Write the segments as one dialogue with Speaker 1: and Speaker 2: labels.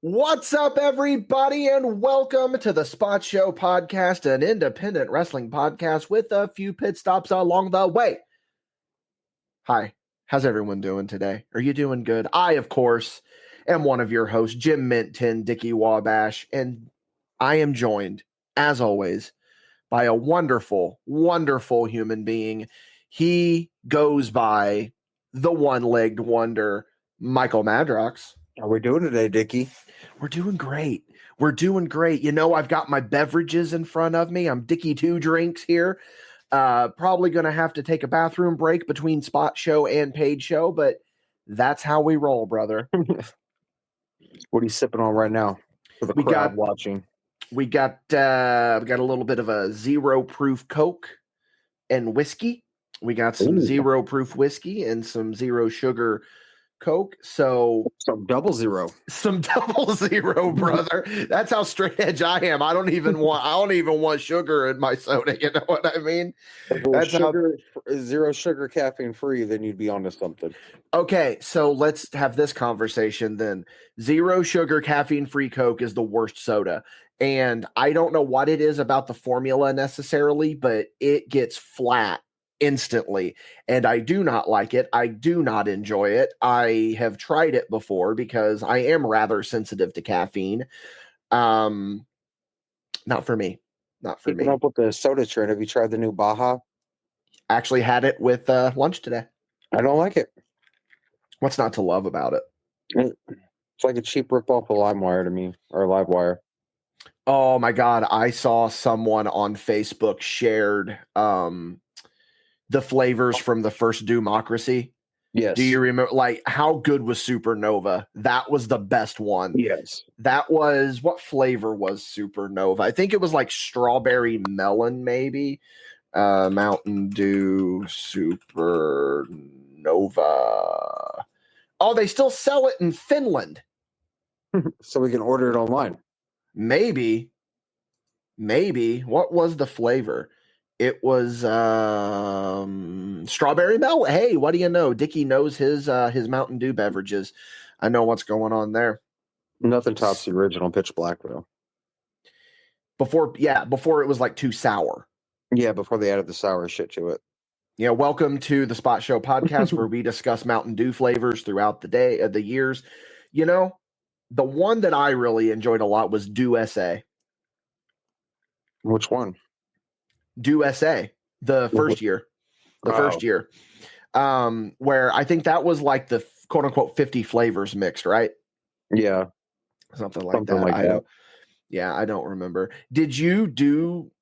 Speaker 1: What's up, everybody, and welcome to the Spot Show Podcast, an independent wrestling podcast with a few pit stops along the way. Hi, how's everyone doing today? Are you doing good? I, of course, am one of your hosts, Jim Minton, Dickie Wabash, and I am joined, as always, by a wonderful, wonderful human being. He goes by the one-legged wonder, Michael Madrox.
Speaker 2: How are we doing today, Dickie?
Speaker 1: We're doing great. We're doing great. You know, I've got my beverages in front of me. I'm Dickie 2 drinks here. Probably going to have to take a bathroom break between spot show and paid show, but that's how we roll, brother.
Speaker 2: What are you sipping on right now for the crowd watching?
Speaker 1: We got a little bit of a zero proof Coke and whiskey. We got some zero proof whiskey and some zero sugar Coke. So
Speaker 2: some double zero,
Speaker 1: brother. That's how straight edge I am. I don't even want sugar in my soda. You know what I mean?
Speaker 2: That's zero sugar, caffeine free. Then you'd be onto something.
Speaker 1: Okay, so let's have this conversation then. Zero sugar, caffeine free Coke is the worst soda. And I don't know what it is about the formula necessarily, but it gets flat instantly, and I do not like it. I do not enjoy it. I have tried it before because I am rather sensitive to caffeine. Not for me.
Speaker 2: Keeping up with the soda trend. Have you tried the new Baja?
Speaker 1: Actually had it with lunch today.
Speaker 2: I don't like it.
Speaker 1: What's not to love about it?
Speaker 2: It's like a cheap ripoff of LimeWire to me, or LiveWire.
Speaker 1: Oh my God. I saw someone on Facebook shared the flavors from the first Democracy.
Speaker 2: Yes.
Speaker 1: Do you remember, like, how good was Supernova? That was the best one.
Speaker 2: Yes.
Speaker 1: That was, what flavor was Supernova? I think it was like strawberry melon, maybe. Mountain Dew Supernova. Oh, they still sell it in Finland.
Speaker 2: So we can order it online.
Speaker 1: Maybe. What was the flavor? It was strawberry melon. Hey, what do you know? Dickie knows his Mountain Dew beverages. I know what's going on there.
Speaker 2: Nothing tops the original Pitch Black, though.
Speaker 1: Before it was like too sour.
Speaker 2: Yeah, before they added the sour shit to it.
Speaker 1: Yeah, welcome to the Spot Show Podcast, where we discuss Mountain Dew flavors throughout the years. You know, the one that I really enjoyed a lot was Dew SA.
Speaker 2: Which one?
Speaker 1: Dew SA, the first year. Where I think that was like the quote unquote 50 flavors mixed, right?
Speaker 2: Yeah.
Speaker 1: Something like that. I don't remember. Did you do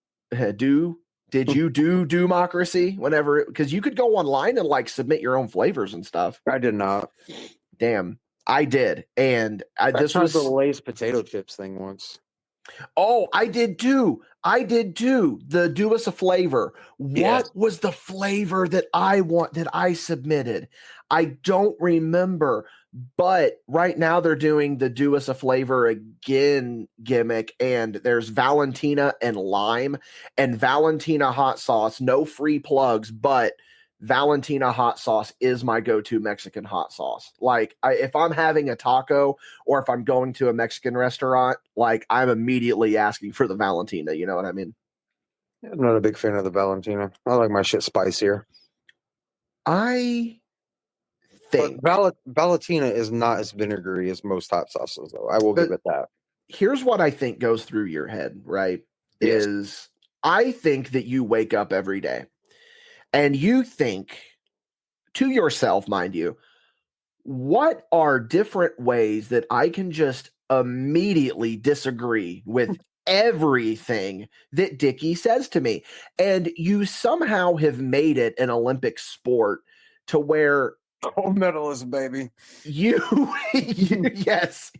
Speaker 1: Democracy whenever, because you could go online and like submit your own flavors and stuff?
Speaker 2: I did not.
Speaker 1: Damn, I did. And
Speaker 2: this was the Lay's potato chips thing once.
Speaker 1: Oh, I did too. The Do Us a Flavor. What was the flavor that I submitted? I don't remember, but right now they're doing the Do Us a Flavor again gimmick, and there's Valentina and lime and Valentina hot sauce. No free plugs, but Valentina hot sauce is my go-to Mexican hot sauce. Like, if I'm having a taco or if I'm going to a Mexican restaurant, like, I'm immediately asking for the Valentina. You know what I mean?
Speaker 2: I'm not a big fan of the Valentina. I like my shit spicier.
Speaker 1: I think
Speaker 2: Valentina is not as vinegary as most hot sauces, though. I will give it that.
Speaker 1: Here's what I think goes through your head, right?
Speaker 2: Yes.
Speaker 1: Is I think that you wake up every day and you think to yourself, mind you, what are different ways that I can just immediately disagree with everything that Dickie says to me? And you somehow have made it an Olympic sport to where
Speaker 2: gold medalist, baby.
Speaker 1: Yes,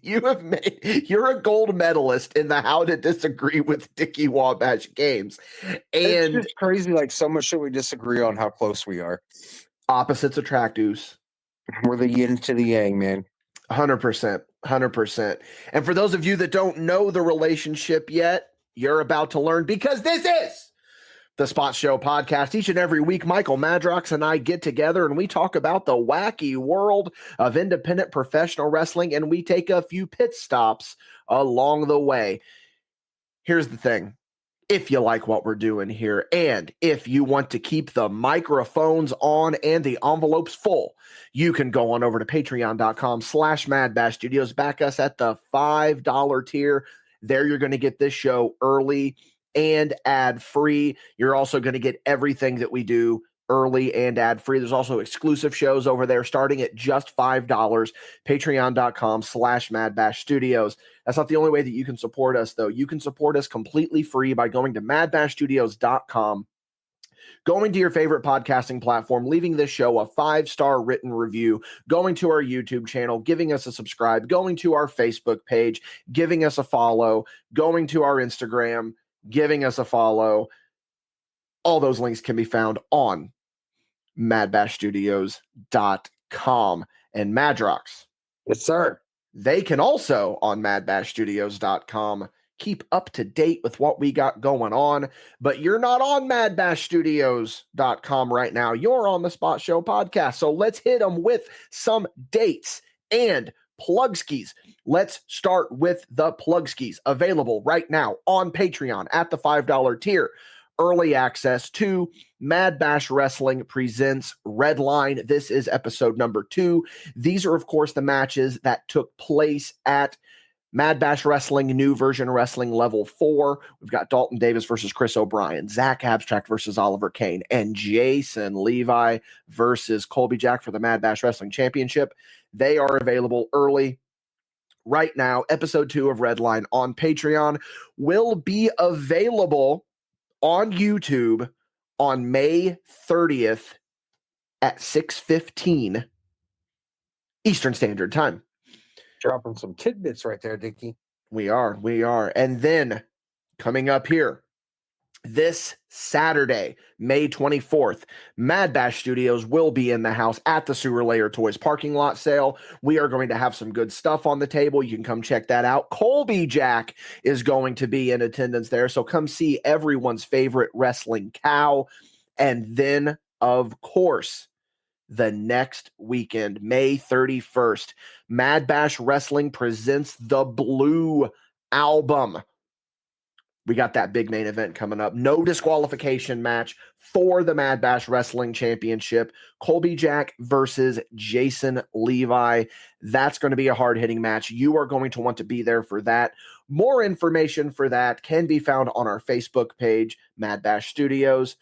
Speaker 1: you're a gold medalist in the How to Disagree with Dickie Wabash games. And
Speaker 2: it's just crazy, like, so much shit we disagree on how close we are.
Speaker 1: Opposites attract.
Speaker 2: We're the yin to the yang, man.
Speaker 1: 100%. And for those of you that don't know the relationship yet, you're about to learn, because this is The Spot Show podcast. Each and every week, Michael Madrox and I get together and we talk about the wacky world of independent professional wrestling, and we take a few pit stops along the way. Here's the thing. If you like what we're doing here, and if you want to keep the microphones on and the envelopes full, you can go on over to patreon.com/MadBash Studios. Back us at the $5 tier. There you're going to get this show early and ad-free. You're also going to get everything that we do early and ad-free. There's also exclusive shows over there starting at just $5. Patreon.com/MadBash Studios. That's not the only way that you can support us, though. You can support us completely free by going to MadBashStudios.com, going to your favorite podcasting platform, leaving this show a 5-star written review, going to our YouTube channel, giving us a subscribe, going to our Facebook page, giving us a follow, going to our Instagram, giving us a follow. All those links can be found on MadBashStudios.com. And Madrox.
Speaker 2: Yes, sir.
Speaker 1: They can also, on MadBashStudios.com, keep up to date with what we got going on. But you're not on MadBashStudios.com right now. You're on the Spot Show podcast. So let's hit them with some dates and plugskis. Let's start with the plugskis available right now on Patreon at the $5 tier. Early access to Mad Bash Wrestling presents Redline. This is episode number 2. These are, of course, the matches that took place at Mad Bash Wrestling, New Version Wrestling Level 4. We've got Dalton Davis versus Chris O'Brien, Zach Abstract versus Oliver Kane, and Jason Levi versus Colby Jack for the Mad Bash Wrestling Championship. They are available early. Right now, episode 2 of Redline on Patreon will be available on YouTube on May 30th at 6:15 Eastern Standard Time.
Speaker 2: Dropping some tidbits right there, Dickie.
Speaker 1: We are. And then coming up here this Saturday, May 24th, Mad Bash Studios will be in the house at the Sewer Layer Toys parking lot sale. We are going to have some good stuff on the table. You can come check that out. Colby Jack is going to be in attendance there, so come see everyone's favorite wrestling cow. And then, of course, the next weekend, May 31st, Mad Bash Wrestling presents the Blue Album. We got that big main event coming up. No disqualification match for the Mad Bash Wrestling Championship. Colby Jack versus Jason Levi. That's going to be a hard-hitting match. You are going to want to be there for that. More information for that can be found on our Facebook page, Mad Bash Studios.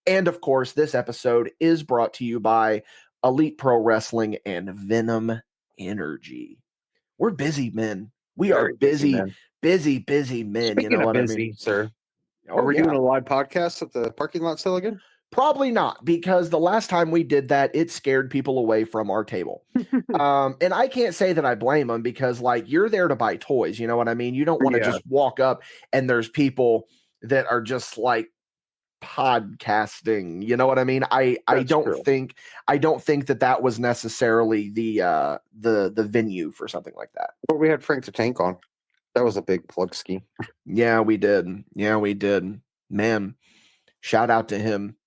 Speaker 1: And, of course, this episode is brought to you by Elite Pro Wrestling and Venom Energy. We're busy men. We are busy men. Busy men.
Speaker 2: Speaking
Speaker 1: you know
Speaker 2: of
Speaker 1: what
Speaker 2: busy,
Speaker 1: I mean?
Speaker 2: sir.
Speaker 1: Oh,
Speaker 2: Are we
Speaker 1: yeah.
Speaker 2: doing a live podcast at the parking lot still again?
Speaker 1: Probably not, because the last time we did that, it scared people away from our table. And I can't say that I blame them, because, like, you're there to buy toys. You know what I mean? You don't want to just walk up and there's people that are just like podcasting. You know what I mean? I don't think that was necessarily the venue for something like that.
Speaker 2: Well, we had Frank the Tank on. That was a big plug ski.
Speaker 1: Yeah, we did. Man, shout out to him.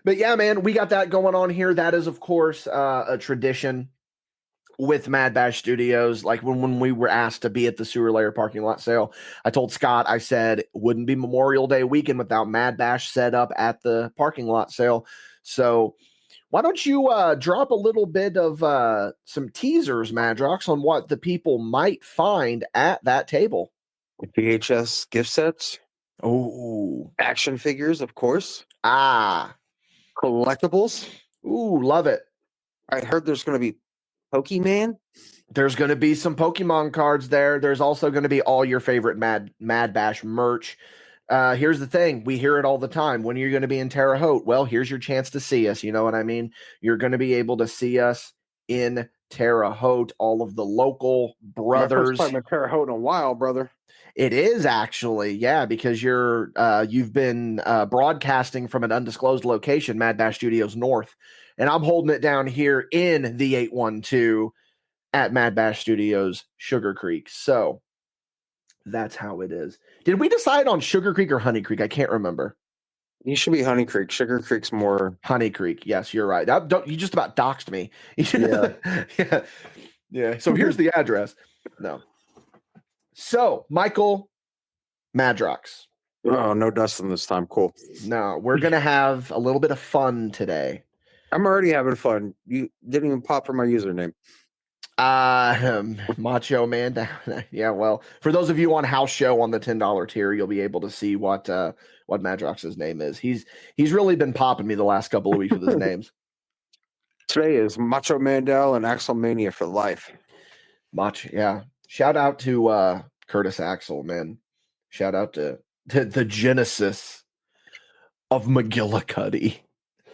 Speaker 1: But yeah, man, we got that going on here. That is, of course, a tradition with Mad Bash Studios. Like when we were asked to be at the Sewer Layer parking lot sale, I told Scott, I said, it wouldn't be Memorial Day weekend without Mad Bash set up at the parking lot sale. So why don't you drop a little bit of some teasers, Madrox, on what the people might find at that table?
Speaker 2: VHS gift sets.
Speaker 1: Oh,
Speaker 2: action figures, of course.
Speaker 1: Collectibles. Ooh, love it.
Speaker 2: I heard there's going to be Pokemon.
Speaker 1: There's going to be some Pokemon cards there. There's also going to be all your favorite Mad Bash merch. Here's the thing. We hear it all the time. When you're going to be in Terre Haute? Well, here's your chance to see us. You know what I mean? You're going to be able to see us in Terre Haute. All of the local brothers.
Speaker 2: My first time in Terre Haute in a while, brother.
Speaker 1: It is actually, yeah, because you've been broadcasting from an undisclosed location, Mad Bash Studios North, and I'm holding it down here in the 812 at Mad Bash Studios Sugar Creek. So That's how it is. Did we decide on Sugar Creek or Honey Creek? I can't remember.
Speaker 2: You should be Honey Creek. Sugar Creek's more
Speaker 1: Honey Creek. Yes, you're right. You just about doxed me.
Speaker 2: Yeah.
Speaker 1: Yeah. Yeah. So here's the address. No. So, Michael Madrox.
Speaker 2: Oh, no Dustin this time. Cool.
Speaker 1: No, we're going to have a little bit of fun today.
Speaker 2: I'm already having fun. You didn't even pop for my username.
Speaker 1: Macho Man down. Yeah, well, for those of you on house show on the $10 tier, you'll be able to see what Madrox's name is. He's really been popping me the last couple of weeks with his names.
Speaker 2: Today is Macho Mandel and Axel Mania for life.
Speaker 1: Yeah. Shout out to Curtis Axel, man. Shout out to the genesis of McGillicuddy.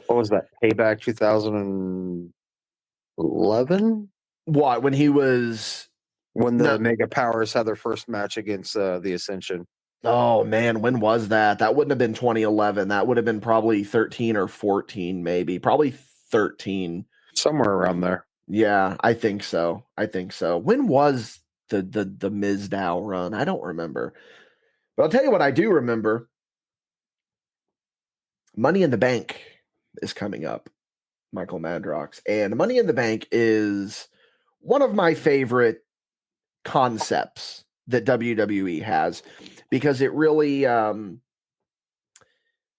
Speaker 2: What was that? Payback 2011?
Speaker 1: What, when he was
Speaker 2: when the Mega Powers had their first match against the Ascension?
Speaker 1: Oh man, when was that? That wouldn't have been 2011. That would have been probably 13 or 14, maybe. Probably 13.
Speaker 2: Somewhere around there.
Speaker 1: Yeah, I think so. When was the Mizdow run? I don't remember. But I'll tell you what I do remember. Money in the Bank is coming up, Michael Madrox. And Money in the Bank is one of my favorite concepts that WWE has, because it really well,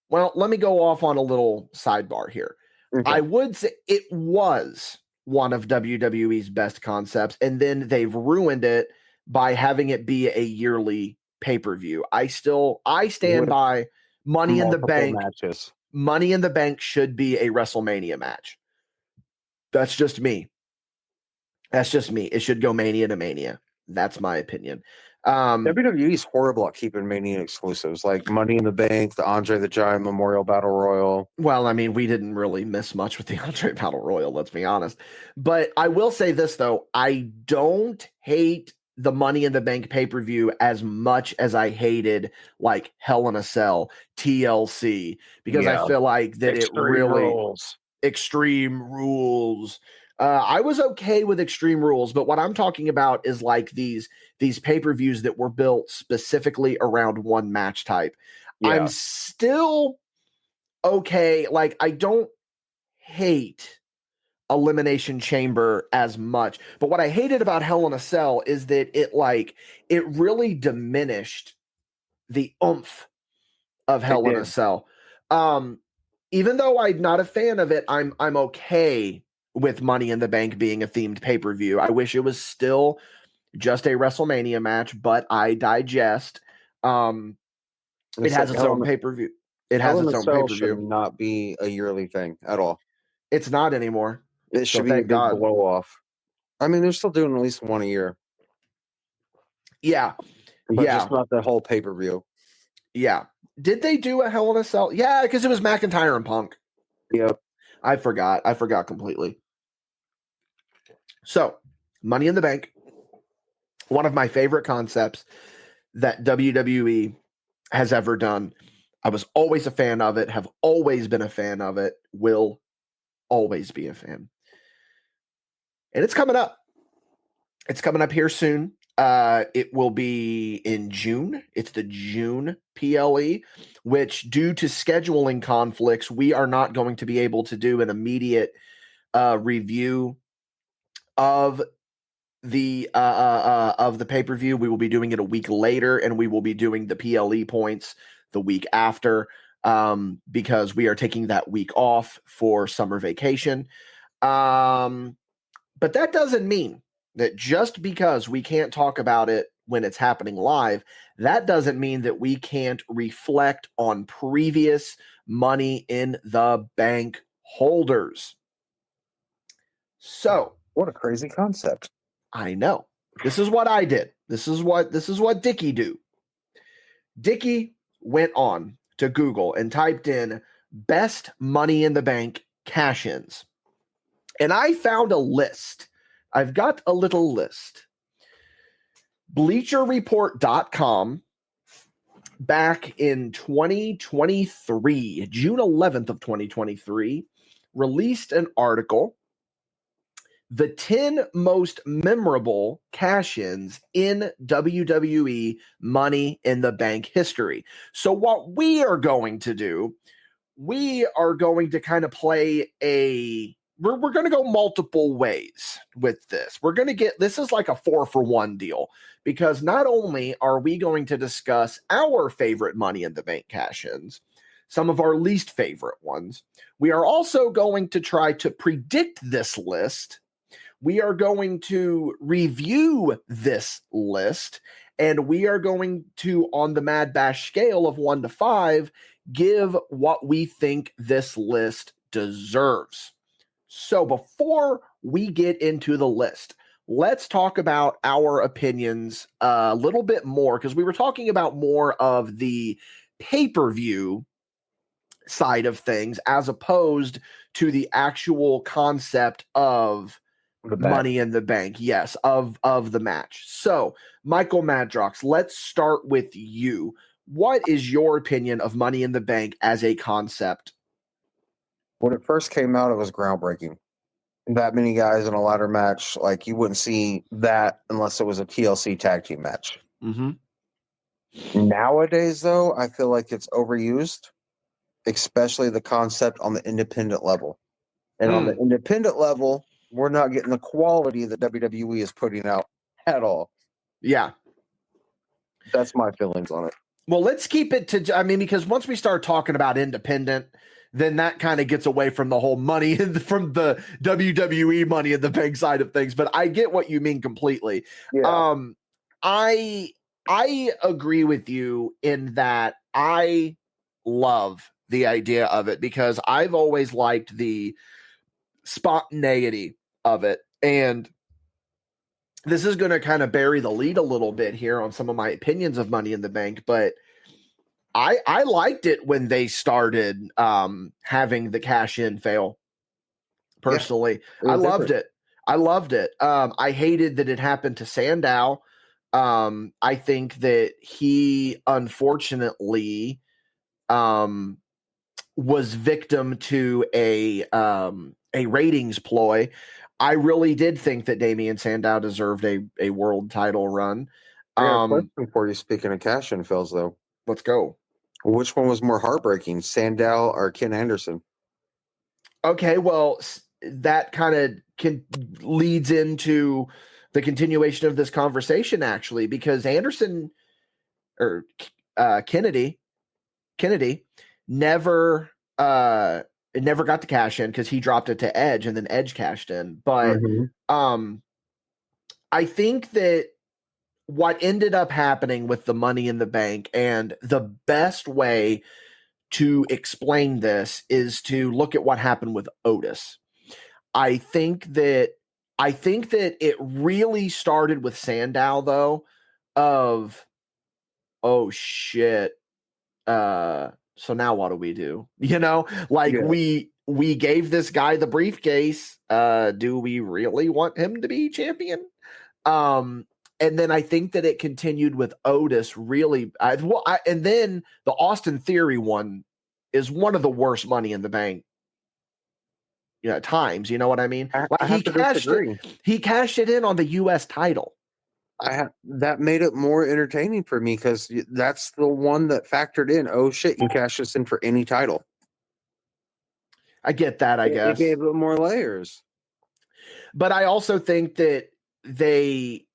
Speaker 1: let me go off on a little sidebar here. Okay. I would say it was one of WWE's best concepts, and then they've ruined it by having it be a yearly pay-per-view. I stand by Money in the Bank
Speaker 2: matches.
Speaker 1: Money in the Bank should be a WrestleMania match. That's just me. It should go Mania to Mania. That's my opinion.
Speaker 2: WWE is horrible at keeping Mania exclusives, like Money in the Bank, the Andre the Giant Memorial Battle Royal.
Speaker 1: Well, I mean, we didn't really miss much with the Andre Battle Royal, let's be honest. But I will say this, though. I don't hate the Money in the Bank pay-per-view as much as I hated, like, Hell in a Cell, TLC, because I feel like that Extreme Rules. I was okay with Extreme Rules, but what I'm talking about is like these pay-per-views that were built specifically around one match type. Yeah. I'm still okay. Like, I don't hate Elimination Chamber as much, but what I hated about Hell in a Cell is that it really diminished the oomph of Hell in a Cell. Even though I'm not a fan of it, I'm okay with Money in the Bank being a themed pay-per-view. I wish it was still just a WrestleMania match, but I digest. It has its own pay-per-view. It has its own pay-per-view.
Speaker 2: Should not be a yearly thing at all.
Speaker 1: It's not anymore.
Speaker 2: It should be a big blow off. I mean, they're still doing at least one a year.
Speaker 1: Yeah.
Speaker 2: But just not the whole pay-per-view.
Speaker 1: Yeah. Did they do a Hell in a Cell? Yeah, because it was McIntyre and Punk.
Speaker 2: Yep.
Speaker 1: I forgot completely. So, Money in the Bank, one of my favorite concepts that WWE has ever done. I was always a fan of it, have always been a fan of it, will always be a fan. And it's coming up. It's coming up here soon. It will be in June. It's the June PLE, which, due to scheduling conflicts, we are not going to be able to do an immediate review of the pay-per-view. We will be doing it a week later, and we will be doing the PLE points the week after, because we are taking that week off for summer vacation. But that doesn't mean that just because we can't talk about it when it's happening live, that doesn't mean that we can't reflect on previous Money in the Bank holders. So,
Speaker 2: what a crazy concept.
Speaker 1: I know. This is what I did. This is what Dickie do. Dickie went on to Google and typed in best Money in the Bank cash-ins. And I found a list. I've got a little list. BleacherReport.com back in 2023, June 11th of 2023, released an article the 10 most memorable cash-ins in WWE Money in the Bank history. So what we are going to do, we are going to kind of play we're going to go multiple ways with this. We're going to this is like a 4-for-1 deal, because not only are we going to discuss our favorite Money in the Bank cash-ins, some of our least favorite ones, we are also going to try to predict this list. We are going to review this list, and we are going to, on the MadBash scale of 1 to 5, give what we think this list deserves. So before we get into the list, let's talk about our opinions a little bit more, because we were talking about more of the pay-per-view side of things as opposed to the actual concept of Money in the Bank. Yes, of the match. So, Michael Madrox, let's start with you. What is your opinion of Money in the Bank as a concept?
Speaker 2: When it first came out, it was groundbreaking. That many guys in a ladder match, like, you wouldn't see that unless it was a TLC tag team match.
Speaker 1: Mm-hmm.
Speaker 2: Nowadays, though, I feel like it's overused, especially the concept on the independent level. And on the independent level, we're not getting the quality that WWE is putting out at all.
Speaker 1: Yeah.
Speaker 2: That's my feelings on it.
Speaker 1: Well, let's keep it to, because once we start talking about independent, then that kind of gets away from the whole money from the WWE Money in the Bank side of things. But I get what you mean completely.
Speaker 2: Yeah.
Speaker 1: I agree with you in that I love the idea of it, because I've always liked the spontaneity of it. And this is going to kind of bury the lead a little bit here on some of my opinions of Money in the Bank, but I liked it when they started having the cash in fail. Personally,
Speaker 2: yeah,
Speaker 1: I loved it. I hated that it happened to Sandow. I think that he unfortunately was victim to a ratings ploy. I really did think that Damian Sandow deserved a world title run.
Speaker 2: I got a question for you. Speaking of cash in fails, though,
Speaker 1: let's go.
Speaker 2: Which one was more heartbreaking, Sandow or Ken Anderson?
Speaker 1: Okay, well, that kind of leads into the continuation of this conversation, actually, because Anderson or Kennedy never got to cash in because he dropped it to Edge, and then Edge cashed in. But I think that what ended up happening with the Money in the Bank, and the best way to explain this is to look at what happened with Otis. I think that it really started with Sandow, though, of, oh shit, so now what do we do? We gave this guy the briefcase. Do we really want him to be champion? And then I think that it continued with Otis really. And then the Austin Theory one is one of the worst Money in the Bank times. You know what I mean? He cashed it in on the U.S. title.
Speaker 2: That made it more entertaining for me, because that's the one that factored in. Oh shit, you cash this in for any title.
Speaker 1: I get that. I guess
Speaker 2: it gave it more layers.
Speaker 1: But I also think that they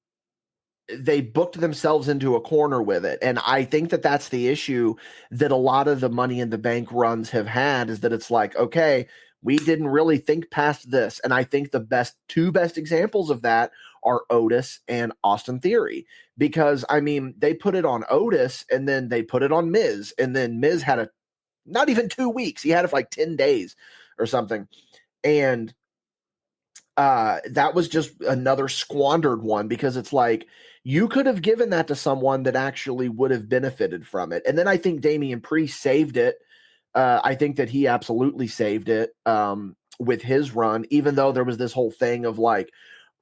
Speaker 1: booked themselves into a corner with it. And I think that that's the issue that a lot of the Money in the Bank runs have had, is that it's like, okay, we didn't really think past this. And I think the two best examples of that are Otis and Austin Theory, because they put it on Otis, and then they put it on Miz, and then Miz had not even 2 weeks. He had it for like 10 days or something. And that was just another squandered one, because it's like, you could have given that to someone that actually would have benefited from it. And then I think Damian Priest saved it. I think that he absolutely saved it with his run, even though there was this whole thing of like,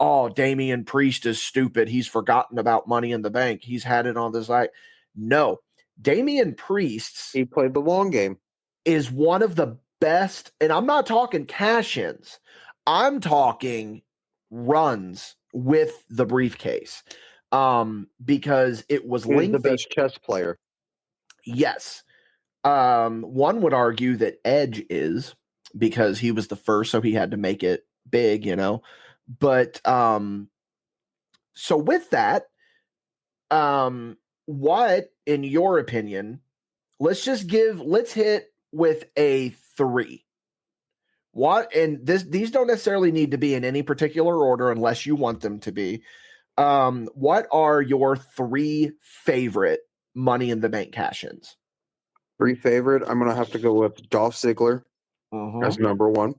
Speaker 1: oh, Damian Priest is stupid. He's forgotten about Money in the Bank. He's had it on the side. No, Damian Priest,
Speaker 2: he played the long game,
Speaker 1: is one of the best. And I'm not talking cash-ins. I'm talking runs with the briefcase because it was
Speaker 2: He was
Speaker 1: lengthy.
Speaker 2: the best chess player.
Speaker 1: Yes. One would argue that Edge is because he was the first, so he had to make it big, you know. But so with that, what, in your opinion, let's hit with a 3. What, and these don't necessarily need to be in any particular order unless you want them to be. What are your 3 favorite Money in the Bank cash-ins?
Speaker 2: 3 favorite. I'm gonna have to go with Dolph Ziggler as number 1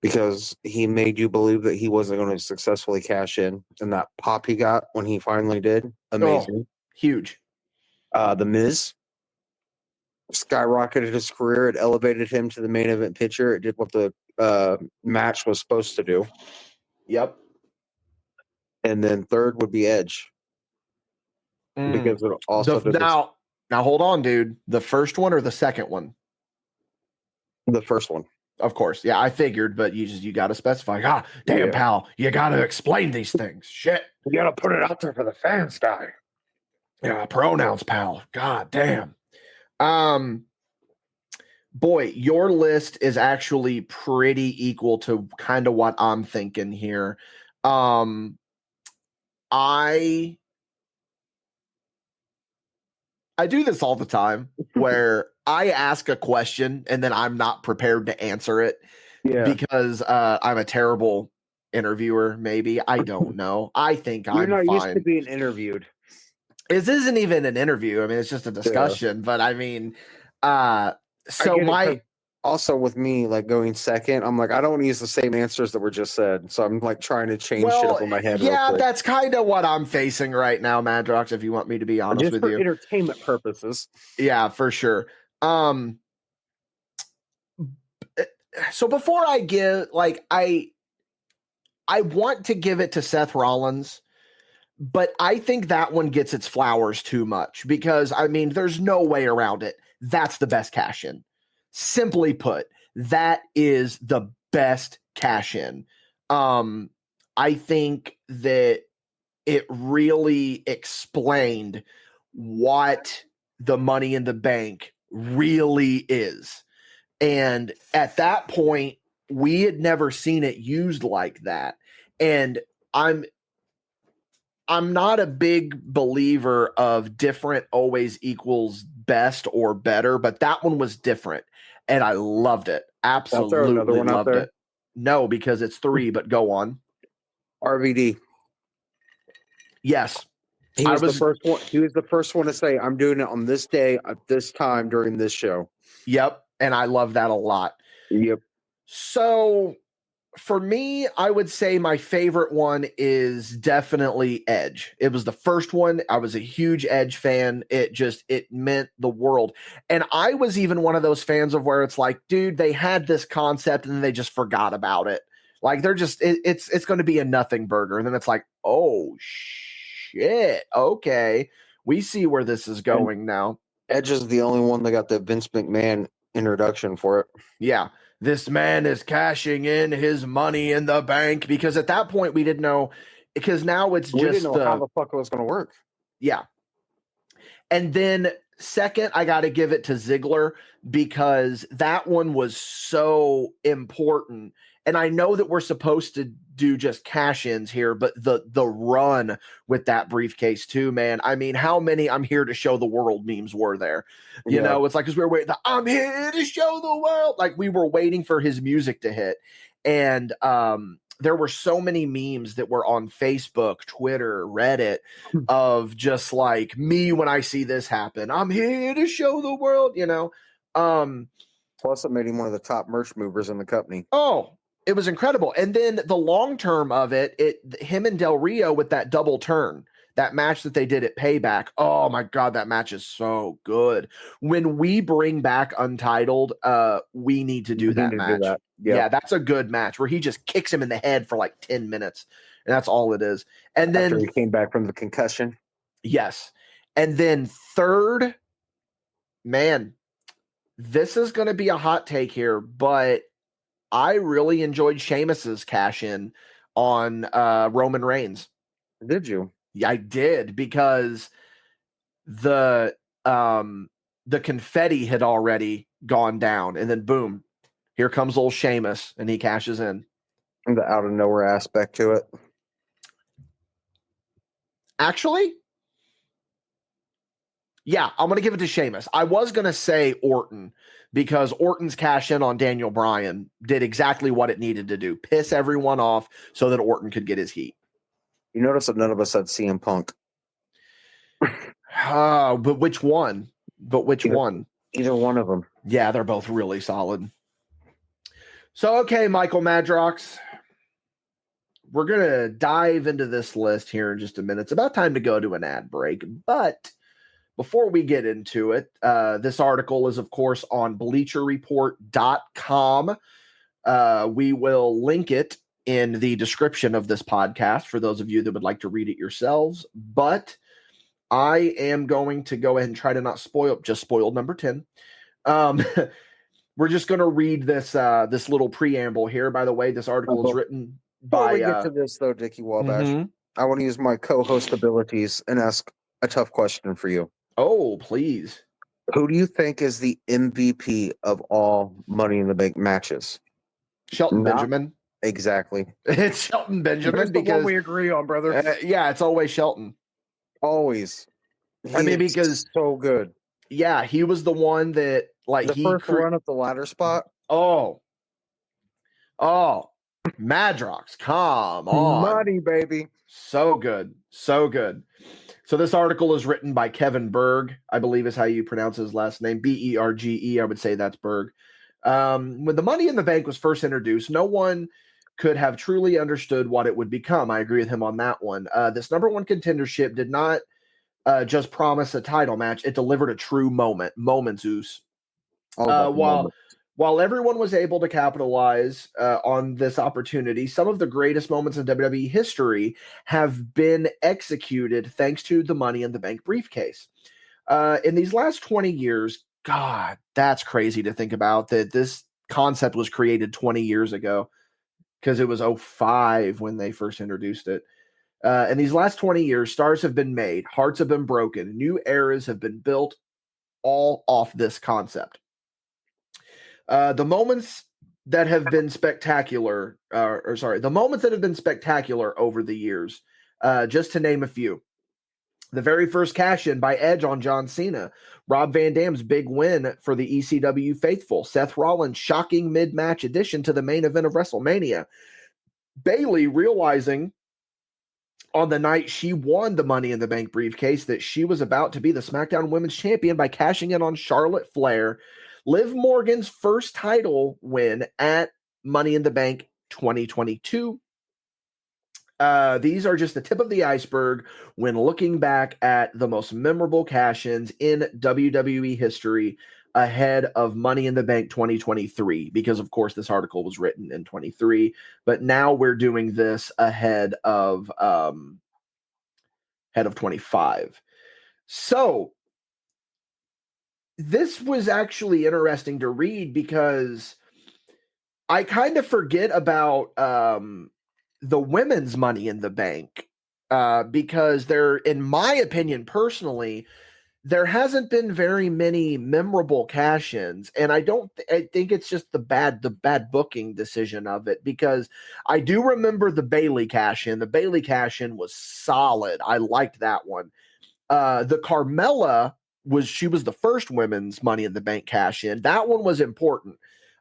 Speaker 2: because he made you believe that he wasn't going to successfully cash in, and that pop he got when he finally did, amazing.
Speaker 1: Huge.
Speaker 2: The Miz skyrocketed his career. It elevated him to the main event picture. It did what the match was supposed to do.
Speaker 1: Yep.
Speaker 2: And then third would be Edge. Because it also
Speaker 1: now hold on, dude. The first one or the second one?
Speaker 2: The first one.
Speaker 1: Of course. Yeah, I figured, but you got to specify. Damn, pal. You got to explain these things. Shit.
Speaker 2: You got to put it out there for the fans, guy.
Speaker 1: Yeah, pronouns, pal. God damn. Boy, your list is actually pretty equal to kind of what I'm thinking here. I do this all the time where I ask a question and then I'm not prepared to answer it because I'm a terrible interviewer. Maybe I don't know. I think
Speaker 2: you're
Speaker 1: I'm
Speaker 2: not
Speaker 1: fine.
Speaker 2: used to being interviewed.
Speaker 1: This isn't even an interview. I mean, it's just a discussion. But I mean,
Speaker 2: also with me, like going second, I'm like, I don't want to use the same answers that were just said. So I'm like trying to change shit up in my head.
Speaker 1: Yeah, that's kind of what I'm facing right now, Madrox, if you want me to be honest with you.
Speaker 2: Just for entertainment purposes.
Speaker 1: Yeah, for sure. So before I give, like, I want to give it to Seth Rollins, but I think that one gets its flowers too much because, I mean, there's no way around it. That's the best cash in. Simply put, that is the best cash in. I think that it really explained what the Money in the Bank really is. And at that point, we had never seen it used like that. And I'm not a big believer of different always equals best or better, but that one was different. And I loved it. Absolutely loved it. No, because it's 3, but go on.
Speaker 2: RVD.
Speaker 1: Yes.
Speaker 2: He was the first one. He was the first one to say, I'm doing it on this day at this time during this show.
Speaker 1: Yep. And I love that a lot.
Speaker 2: Yep.
Speaker 1: So for me, I would say my favorite one is definitely Edge. It was the first one. I was a huge Edge fan. It meant the world. And I was even one of those fans of where it's like, dude, they had this concept and then they just forgot about it. Like they're just, it's going to be a nothing burger. And then it's like, oh shit. Okay. We see where this is going now.
Speaker 2: Edge is the only one that got the Vince McMahon introduction for it.
Speaker 1: Yeah. This man is cashing in his Money in the Bank, because at that point we didn't know, because now we didn't know
Speaker 2: how the fuck it was going to work.
Speaker 1: Yeah. And then second, I got to give it to Ziggler because that one was so important. And I know that we're supposed to do just cash-ins here, but the run with that briefcase too, man. I mean, how many "I'm here to show the world" memes were there? You know, it's like, because we were waiting, "I'm here to show the world." Like we were waiting for his music to hit. And there were so many memes that were on Facebook, Twitter, Reddit of just like me when I see this happen. "I'm here to show the world," you know.
Speaker 2: Plus, it made him one of the top merch movers in the company.
Speaker 1: Oh, it was incredible. And then the long term of him and Del Rio with that double turn, that match that they did at Payback. Oh my God, that match is so good. When we bring back Untitled, we need to do that match. Yeah, that's a good match where he just kicks him in the head for like 10 minutes. And that's all it is. And then
Speaker 2: after he came back from the concussion.
Speaker 1: Yes. And then third, man, this is going to be a hot take here, but I really enjoyed Sheamus's cash in on Roman Reigns.
Speaker 2: Did you?
Speaker 1: Yeah, I did, because the confetti had already gone down, and then boom, here comes old Sheamus, and he cashes in.
Speaker 2: And the out of nowhere aspect to it.
Speaker 1: Actually, yeah, I'm going to give it to Sheamus. I was going to say Orton, because Orton's cash in on Daniel Bryan did exactly what it needed to do. Piss everyone off so that Orton could get his heat.
Speaker 2: You notice that none of us said CM Punk.
Speaker 1: But which one?
Speaker 2: Either one of them.
Speaker 1: Yeah, they're both really solid. So, okay, Michael Madrox, we're going to dive into this list here in just a minute. It's about time to go to an ad break, but before we get into it, this article is, of course, on bleacherreport.com. We will link it in the description of this podcast for those of you that would like to read it yourselves. But I am going to go ahead and try to not spoil, just spoiled number 10. We're just going to read this this little preamble here. By the way, this article is written by...
Speaker 2: Before we get to this, though, Dickie Wabash, I want to use my co-host abilities and ask a tough question for you.
Speaker 1: Oh, please.
Speaker 2: Who do you think is the MVP of all Money in the Bank matches?
Speaker 1: Shelton Benjamin.
Speaker 2: Exactly.
Speaker 1: It's Shelton Benjamin, because
Speaker 2: the one we agree on, brother.
Speaker 1: Yeah, it's always Shelton.
Speaker 2: Always.
Speaker 1: Because
Speaker 2: so good.
Speaker 1: Yeah, he was the one that
Speaker 2: the first run up the ladder spot.
Speaker 1: Oh, Madrox, come on.
Speaker 2: Money, baby.
Speaker 1: So good. So this article is written by Kevin Berg, I believe is how you pronounce his last name. Berge. I would say that's Berg. When the Money in the Bank was first introduced, no one could have truly understood what it would become. I agree with him on that one. This number one contendership did not just promise a title match. It delivered a true moment, Zeus. While everyone was able to capitalize on this opportunity, some of the greatest moments in WWE history have been executed thanks to the Money in the Bank briefcase. In these last 20 years, God, that's crazy to think about, that this concept was created 20 years ago, because it was 2005 when they first introduced it. In these last 20 years, stars have been made, hearts have been broken, new eras have been built, all off this concept. The moments that have been spectacular, the moments that have been spectacular over the years, just to name a few. The very first cash-in by Edge on John Cena, Rob Van Dam's big win for the ECW faithful, Seth Rollins' shocking mid-match addition to the main event of WrestleMania, Bayley realizing on the night she won the Money in the Bank briefcase that she was about to be the SmackDown Women's Champion by cashing in on Charlotte Flair, Liv Morgan's first title win at Money in the Bank 2022. These are just the tip of the iceberg when looking back at the most memorable cash-ins in WWE history ahead of Money in the Bank 2023, because of course this article was written in 23, but now we're doing this ahead of 25. So this was actually interesting to read, because I kind of forget about the women's Money in the Bank, because there, in my opinion, personally, there hasn't been very many memorable cash-ins, and I think it's just the bad booking decision of it, because I do remember the Bayley cash-in. The Bayley cash-in was solid. I liked that one. The Carmella she was the first women's Money in the Bank cash-in. That one was important.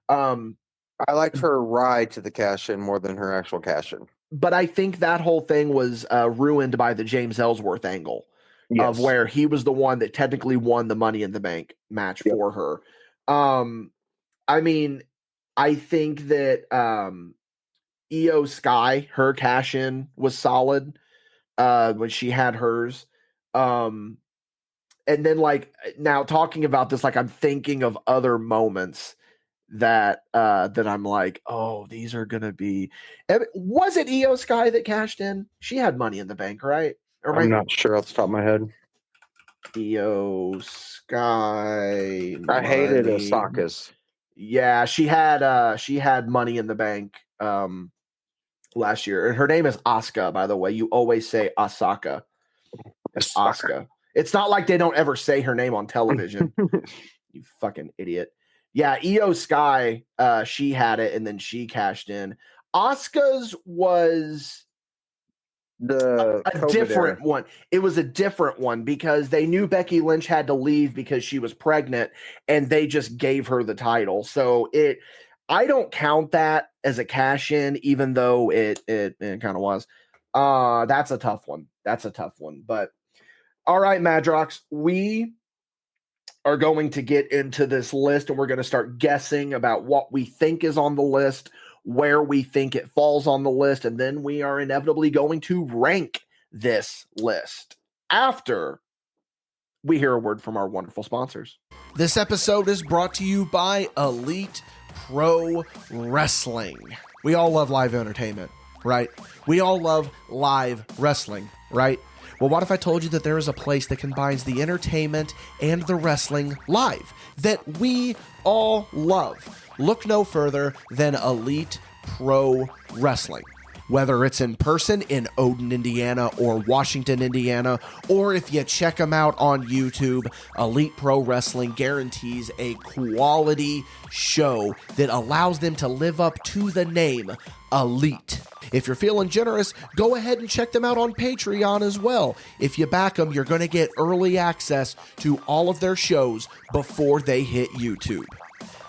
Speaker 2: I liked her ride to the cash-in more than her actual cash-in.
Speaker 1: But I think that whole thing was ruined by the James Ellsworth angle. Yes. Of where he was the one that technically won the Money in the Bank match for her. I mean, I think that Io Sky, her cash-in was solid when she had hers. And then, like, now talking about this, like, I'm thinking of other moments that I'm like, oh, these are gonna be. Was it Io Sky that cashed in? She had Money in the Bank, right?
Speaker 2: I'm not sure off the top of my head.
Speaker 1: Io Sky.
Speaker 2: I hated Osaka's.
Speaker 1: Yeah, she had Money in the Bank. last year. And her name is Asuka, by the way. You always say Asaka. It's Asuka. It's not like they don't ever say her name on television. You fucking idiot. Yeah, Io Sky, she had it and then she cashed in. Asuka's was
Speaker 2: The
Speaker 1: a
Speaker 2: COVID
Speaker 1: different
Speaker 2: era.
Speaker 1: one. It was a different one because they knew Becky Lynch had to leave because she was pregnant and they just gave her the title. So I don't count that as a cash in, even though it kind of was. That's a tough one. That's a tough one. But all right, Madrox, we are going to get into this list and we're going to start guessing about what we think is on the list, where we think it falls on the list, and then we are inevitably going to rank this list after we hear a word from our wonderful sponsors. This episode is brought to you by Elite Pro Wrestling. We all love live entertainment, right? We all love live wrestling, right? Well, what if I told you that there is a place that combines the entertainment and the wrestling live that we all love? Look no further than Elite Pro Wrestling. Whether it's in person in Odin, Indiana, or Washington, Indiana, or if you check them out on YouTube, Elite Pro Wrestling guarantees a quality show that allows them to live up to the name Elite. If you're feeling generous, go ahead and check them out on Patreon as well. If you back them, you're going to get early access to all of their shows before they hit YouTube.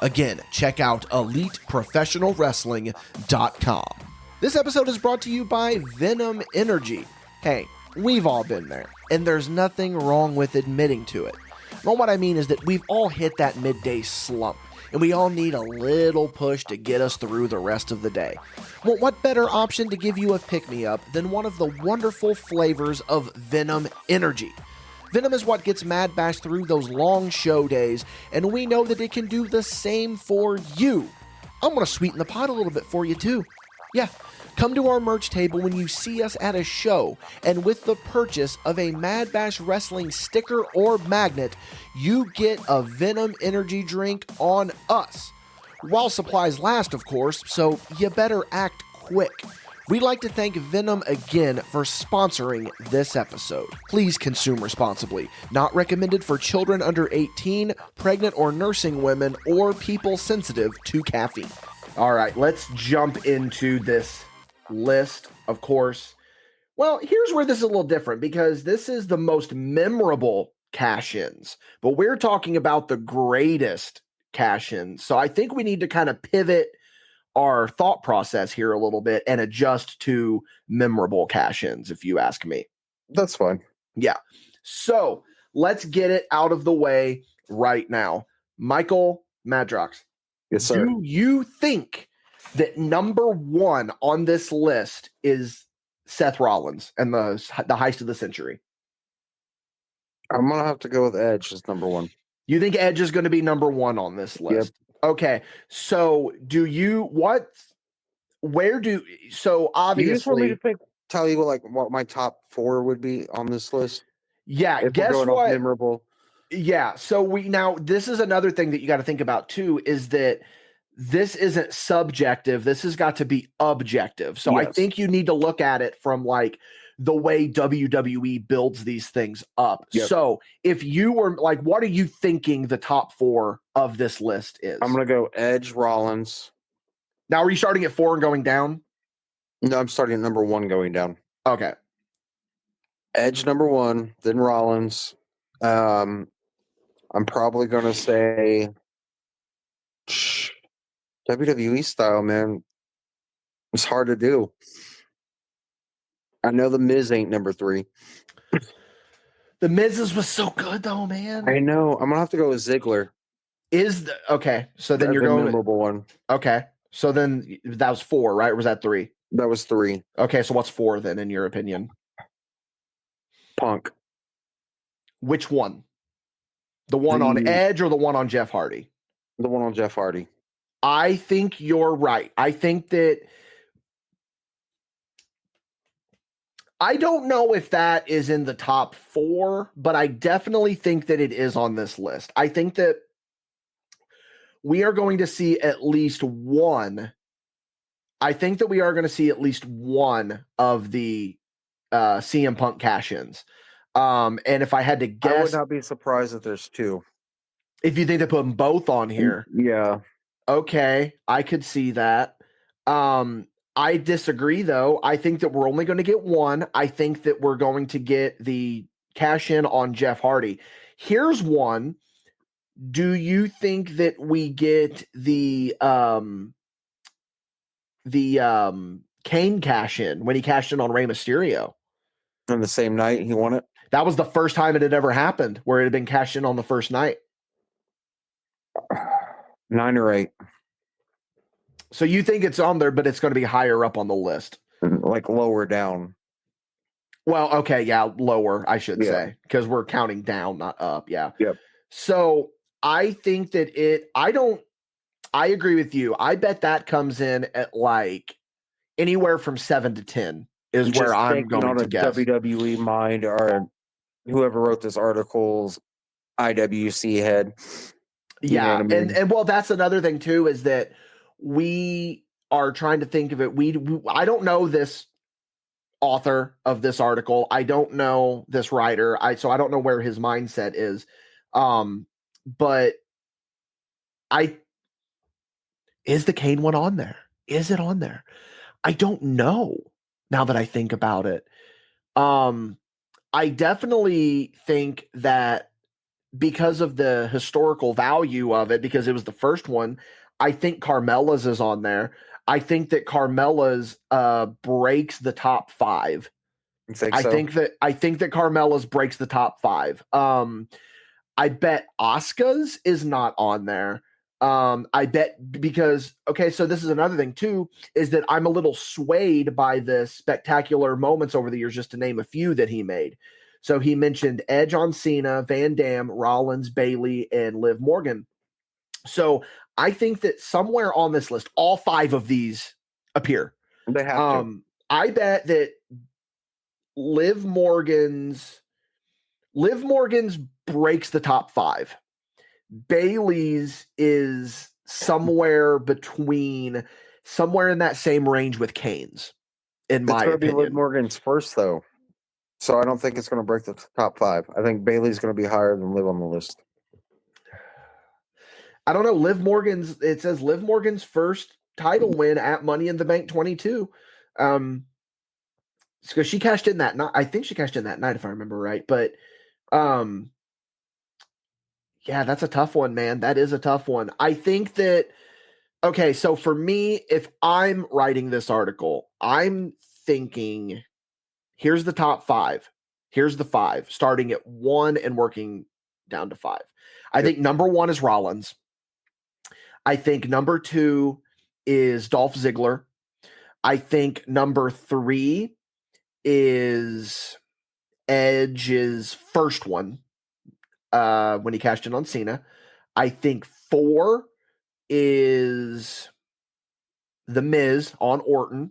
Speaker 1: Again, check out EliteProfessionalWrestling.com. This episode is brought to you by Venom Energy. Hey, we've all been there, and there's nothing wrong with admitting to it. Well, what I mean is that we've all hit that midday slump, and we all need a little push to get us through the rest of the day. Well, what better option to give you a pick-me-up than one of the wonderful flavors of Venom Energy? Venom is what gets MadBash through those long show days, and we know that it can do the same for you. I'm going to sweeten the pot a little bit for you, too. Yeah, come to our merch table when you see us at a show, and with the purchase of a MadBash Wrestling sticker or magnet, you get a Venom Energy drink on us. While supplies last, of course, so you better act quick. We'd like to thank Venom again for sponsoring this episode. Please consume responsibly. Not recommended for children under 18, pregnant or nursing women, or people sensitive to caffeine. All right, let's jump into this list, of course. Well, here's where this is a little different because this is the most memorable cash-ins, but we're talking about the greatest cash-ins. So I think we need to kind of pivot our thought process here a little bit and adjust to memorable cash-ins, if you ask me.
Speaker 2: That's fine.
Speaker 1: Yeah. So let's get it out of the way right now. Michael Madrox.
Speaker 2: Yes, sir.
Speaker 1: Do you think that number one on this list is Seth Rollins and the heist of the century?
Speaker 2: I'm going to have to go with Edge as number one.
Speaker 1: You think Edge is going to be number one on this list? Yep. Okay. So so obviously.
Speaker 2: You just want me to tell you what my top four would be on this list?
Speaker 1: Yeah.
Speaker 2: If
Speaker 1: guess
Speaker 2: we're going
Speaker 1: what?
Speaker 2: off memorable.
Speaker 1: Yeah. So this is another thing that you got to think about too, is that this isn't subjective. This has got to be objective. So yes. I think you need to look at it from the way WWE builds these things up. Yep. So if you were what are you thinking the top four of this list is?
Speaker 2: I'm going to go Edge, Rollins.
Speaker 1: Now, are you starting at 4 and going down?
Speaker 2: No, I'm starting at number 1 going down.
Speaker 1: Okay.
Speaker 2: Edge number 1, then Rollins. I'm probably going to say WWE style, man. It's hard to do. I know The Miz ain't number 3.
Speaker 1: The Miz's was so good, though, man.
Speaker 2: I know. I'm going to have to go with Ziggler.
Speaker 1: Okay. So then you're going
Speaker 2: memorable one.
Speaker 1: Okay. So then that was 4, right? Or was that 3?
Speaker 2: That was 3.
Speaker 1: Okay. So what's 4 then, in your opinion?
Speaker 2: Punk.
Speaker 1: Which one? The one on Edge or the one on Jeff Hardy?
Speaker 2: The one on Jeff Hardy.
Speaker 1: I think you're right. I think that I don't know if that is in the top 4, but I definitely think that it is on this list. I think that we are going to see at least one I think that we are going to see at least one of the CM Punk cash-ins. And if I had to guess,
Speaker 2: I would not be surprised if there's two.
Speaker 1: if you think they put them both on here,
Speaker 2: Yeah.
Speaker 1: okay, I could see that. I disagree, though. I think that we're only going to get one. I think that we're going to get the cash in on Jeff Hardy. Here's one. Do you think that we get the Kane cash in when he cashed in on Rey Mysterio?
Speaker 2: On the same night he won it?
Speaker 1: That was the first time it had ever happened where it had been cashed in on the first night.
Speaker 2: 9 or 8.
Speaker 1: So you think it's on there, but it's going to be higher up on the list.
Speaker 2: Like lower down.
Speaker 1: Well, okay, yeah, lower, I should say, because we're counting down, not up. Yeah.
Speaker 2: Yep.
Speaker 1: So I think that I agree with you. I bet that comes in at like anywhere from 7 to 10 is
Speaker 2: Just
Speaker 1: where I'm
Speaker 2: thinking
Speaker 1: going
Speaker 2: on
Speaker 1: to
Speaker 2: a
Speaker 1: guess.
Speaker 2: WWE mind, or whoever wrote this article's IWC head.
Speaker 1: Yeah,
Speaker 2: I mean?
Speaker 1: and well, that's another thing too, is that we are trying to think of it. I don't know this author of this article. I don't know this writer. So I don't know where his mindset is. But is the Kane one on there? Is it on there? I don't know now that I think about it. I definitely think that because of the historical value of it, because it was the first one, I think Carmella's is on there. I think that Carmella's breaks the top 5. I think that Carmella's breaks the top 5. I bet Asuka's is not on there. I bet because, okay, so this is another thing too, is that I'm a little swayed by the spectacular moments over the years, just to name a few that he made. So he mentioned Edge on Cena, Van Dam, Rollins, Bayley, and Liv Morgan. So I think that somewhere on this list, all 5 of these appear.
Speaker 2: They have to.
Speaker 1: I bet that Liv Morgan's breaks the top 5. Bayley's is somewhere in that same range with Kane's, in my opinion. It's going to be
Speaker 2: Liv Morgan's first, though. So I don't think it's going to break the top 5. I think Bayley's going to be higher than Liv on the list.
Speaker 1: I don't know. It says Liv Morgan's first title win at Money in the Bank 22. Because she cashed in that night. I think she cashed in that night, if I remember right. But yeah, that's a tough one, man. That is a tough one. I think that, okay, so for me, if I'm writing this article, I'm thinking, here's the top 5. Here's the 5, starting at 1 and working down to 5. I think number 1 is Rollins. I think number 2 is Dolph Ziggler. I think number 3 is Edge's first one when he cashed in on Cena. I think 4 is The Miz on Orton.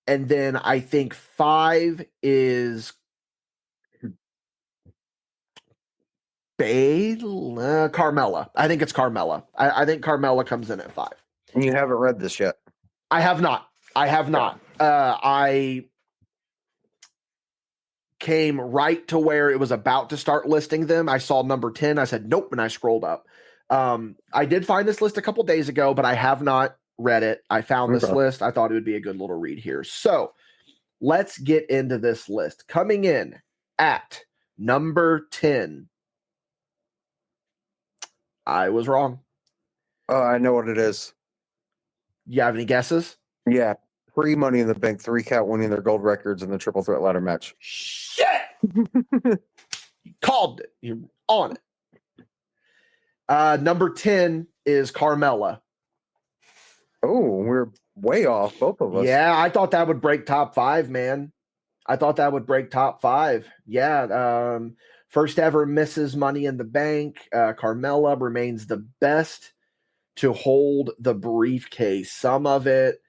Speaker 1: And then I think 5 is Carmella. I think it's Carmella. I think Carmella comes in at 5.
Speaker 2: And you haven't read this yet?
Speaker 1: I have not. I came right to where it was about to start listing them. I saw number 10. I said, nope. And I scrolled up. I did find this list a couple days ago, but I have not read it. I found this list. I thought it would be a good little read here. So let's get into this list. Coming in at number 10. I was wrong.
Speaker 2: I know what it is.
Speaker 1: You have any guesses?
Speaker 2: Yeah. Pre-Money in the Bank, 3 count winning their gold records in the triple threat ladder match.
Speaker 1: Shit! You called it. You're on it. Number 10 is Carmella.
Speaker 2: Oh, we're way off, both of us.
Speaker 1: Yeah, I thought that would break top 5, man. I thought that would break top 5. Yeah. First ever misses Money in the Bank. Carmella remains the best to hold the briefcase. Some of it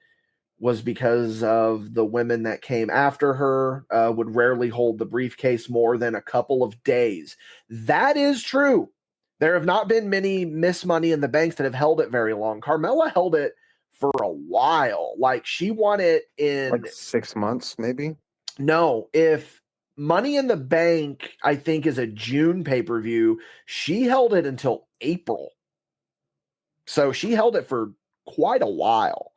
Speaker 1: was because of the women that came after her would rarely hold the briefcase more than a couple of days. That is true. There have not been many Miss Money in the Banks that have held it very long. Carmella held it for a while. Like she won it in
Speaker 2: like 6 months, maybe.
Speaker 1: No, if Money in the Bank, I think, is a June pay-per-view, she held it until April. So she held it for quite a while.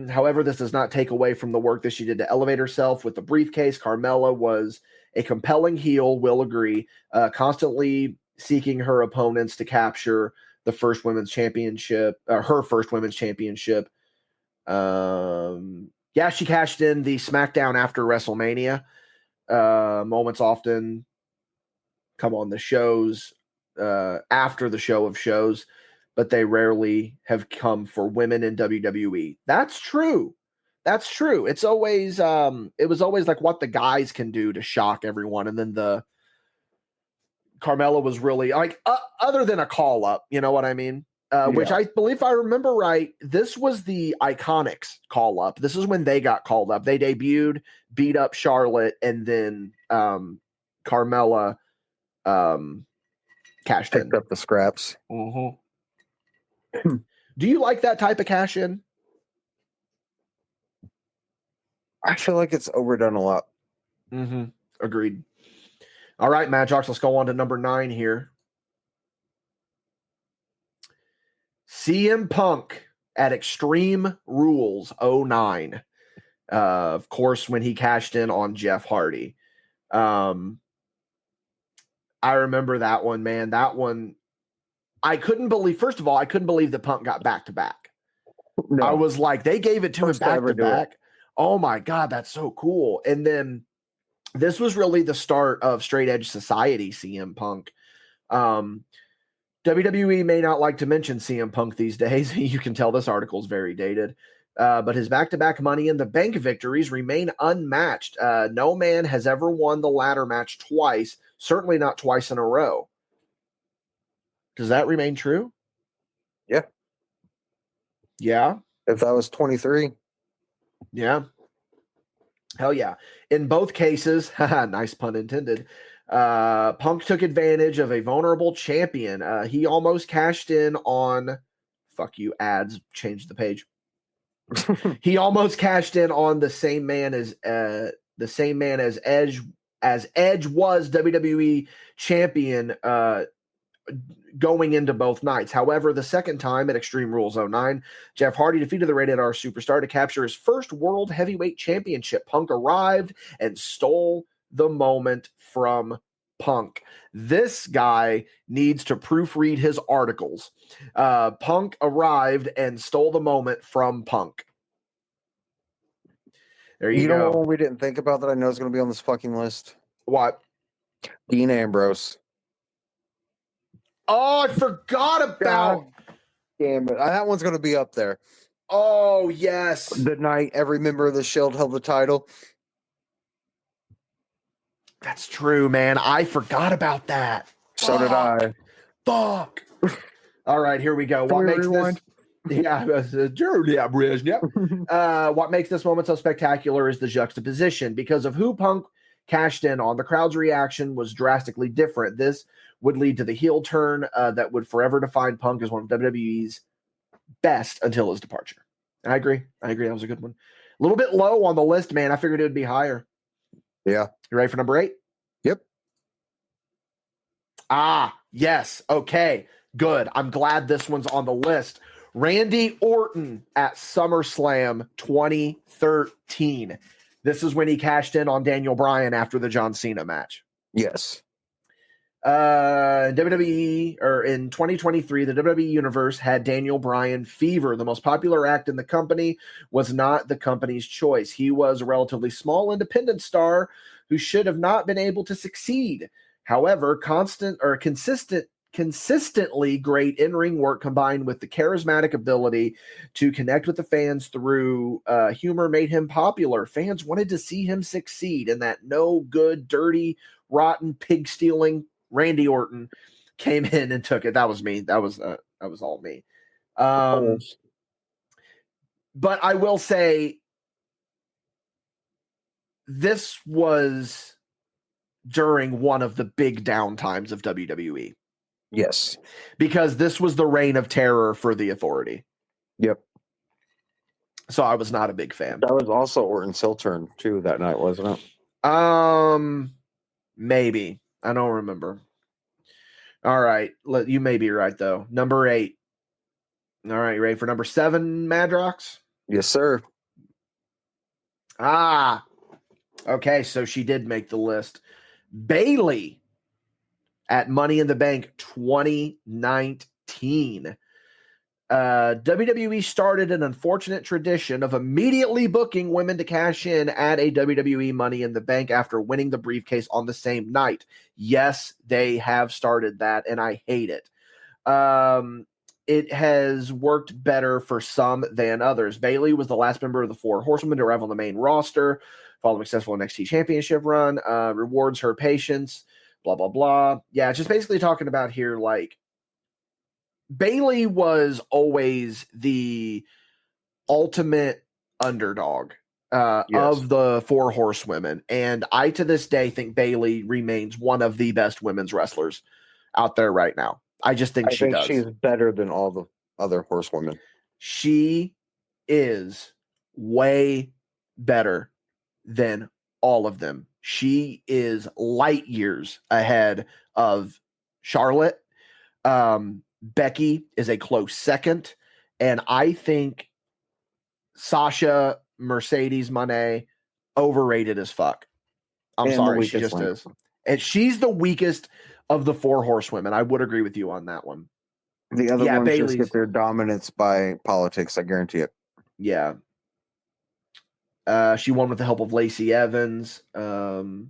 Speaker 1: However, this does not take away from the work that she did to elevate herself with the briefcase. Carmella was a compelling heel, will agree, constantly seeking her opponents to capture the first women's championship, her first women's championship. Yeah, she cashed in the SmackDown after WrestleMania. Moments often come on the shows after the show of shows, but they rarely have come for women in WWE. That's true. It's always it was always like what the guys can do to shock everyone, and then the Carmella was really like other than a call up, you know what I mean? Which I believe, if I remember right, this was the Iconics call up. This is when they got called up. They debuted, beat up Charlotte, and then Carmella cashed
Speaker 2: Picked up the scraps.
Speaker 1: Mm-hmm. Do you like that type of cash in?
Speaker 2: I feel like it's overdone a lot.
Speaker 1: Mm-hmm. Agreed. All right, Madrox, let's go on to number 9 here. CM Punk at Extreme Rules 09. Of course, when he cashed in on Jeff Hardy. I remember that one, man. That one, I couldn't believe, first of all, I couldn't believe that Punk got back-to-back.
Speaker 2: No.
Speaker 1: I was like, they gave it to him back-to-back. Oh my God, that's so cool. And then this was really the start of Straight Edge Society, CM Punk. WWE may not like to mention CM Punk these days. You can tell this article is very dated. But his back-to-back Money in the Bank victories remain unmatched. No man has ever won the ladder match twice, certainly not twice in a row. Does that remain true?
Speaker 2: Yeah.
Speaker 1: Yeah?
Speaker 2: If that was 23.
Speaker 1: Yeah. Hell yeah. In both cases, nice pun intended, Punk took advantage of a vulnerable champion. He almost cashed in on, fuck you, ads, change the page. He almost cashed in on the same man as Edge, as Edge was WWE champion going into both nights. However, the second time at Extreme Rules 09, Jeff Hardy defeated the Rated R superstar to capture his first World Heavyweight Championship. Punk arrived and stole the moment from Punk. This guy needs to proofread his articles. Punk arrived and stole the moment from Punk. There you go.
Speaker 2: You know what we didn't think about that I know is going to be on this fucking list?
Speaker 1: What?
Speaker 2: Dean Ambrose.
Speaker 1: Oh, I forgot about.
Speaker 2: God damn it. That one's going to be up there.
Speaker 1: Oh, yes.
Speaker 2: The night every member of the Shield held the title.
Speaker 1: That's true, man. I forgot about that.
Speaker 2: So did I.
Speaker 1: Fuck. All right, here we go. What makes this? Yeah, what makes this moment so spectacular is the juxtaposition. Because of who Punk cashed in on, the crowd's reaction was drastically different. This would lead to the heel turn that would forever define Punk as one of WWE's best until his departure. I agree. That was a good one. A little bit low on the list, man. I figured it would be higher.
Speaker 2: Yeah.
Speaker 1: You ready for number 8?
Speaker 2: Yep.
Speaker 1: Yes. Okay, good. I'm glad this one's on the list. Randy Orton at SummerSlam 2013. This is when he cashed in on Daniel Bryan after the John Cena match.
Speaker 2: Yes.
Speaker 1: WWE, or in 2023, the WWE Universe had Daniel Bryan fever. The most popular act in the company was not the company's choice. He was a relatively small independent star who should have not been able to succeed. However, consistently great in-ring work combined with the charismatic ability to connect with the fans through humor made him popular. Fans wanted to see him succeed, and that no good, dirty, rotten, pig-stealing Randy Orton came in and took it. That was me. That was all me. But I will say this was during one of the big downtimes of WWE.
Speaker 2: Yes.
Speaker 1: because this was the reign of terror for the Authority.
Speaker 2: Yep.
Speaker 1: So I was not a big fan.
Speaker 2: That was also Orton's heel turn too that night, wasn't it?
Speaker 1: Maybe. I don't remember. All right. You may be right though. Number 8. All right, you ready for number 7, Madrox?
Speaker 2: Yes, sir.
Speaker 1: Okay, so she did make the list. Bayley at Money in the Bank 2019. WWE started an unfortunate tradition of immediately booking women to cash in at a WWE Money in the Bank after winning the briefcase on the same night. Yes, they have started that, and I hate it. It has worked better for some than others. Bayley was the last member of the 4 Horsewomen to arrive on the main roster following a successful NXT Championship run. Rewards her patience, blah, blah, blah. Yeah, just basically talking about here, like, Bayley was always the ultimate underdog of the 4 Horsewomen. And I, to this day, think Bayley remains one of the best women's wrestlers out there right now. I just think she does.
Speaker 2: She's better than all the other horsewomen.
Speaker 1: She is way better than all of them. She is light years ahead of Charlotte. Becky is a close second. And I think Sasha Mercedes Moné overrated as fuck. I'm sorry, she just is. And she's the weakest of the 4 Horsewomen. I would agree with you on that one.
Speaker 2: The other ones just get their dominance by politics, I guarantee it.
Speaker 1: Yeah. She won with the help of Lacey Evans.
Speaker 2: I wonder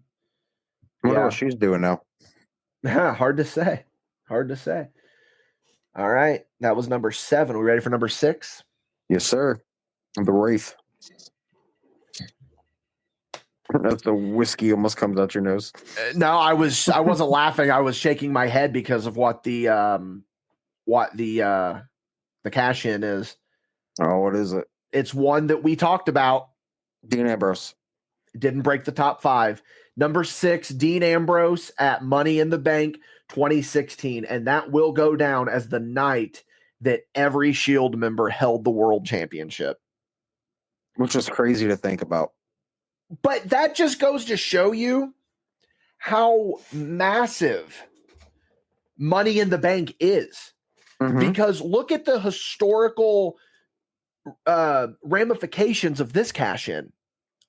Speaker 2: what she's doing now.
Speaker 1: Hard to say. Hard to say. All right. That was number 7. We ready for number 6?
Speaker 2: Yes, sir. The Wraith. That's the whiskey almost comes out your nose.
Speaker 1: No, I wasn't laughing. I was shaking my head because of what the cash in is.
Speaker 2: Oh, what is it?
Speaker 1: It's one that we talked about.
Speaker 2: Dean Ambrose.
Speaker 1: Didn't break the top 5. Number 6, Dean Ambrose at Money in the Bank 2016. And that will go down as the night that every Shield member held the world championship.
Speaker 2: Which is crazy to think about.
Speaker 1: But that just goes to show you how massive Money in the Bank is. Mm-hmm. Because look at the historical ramifications of this cash-in,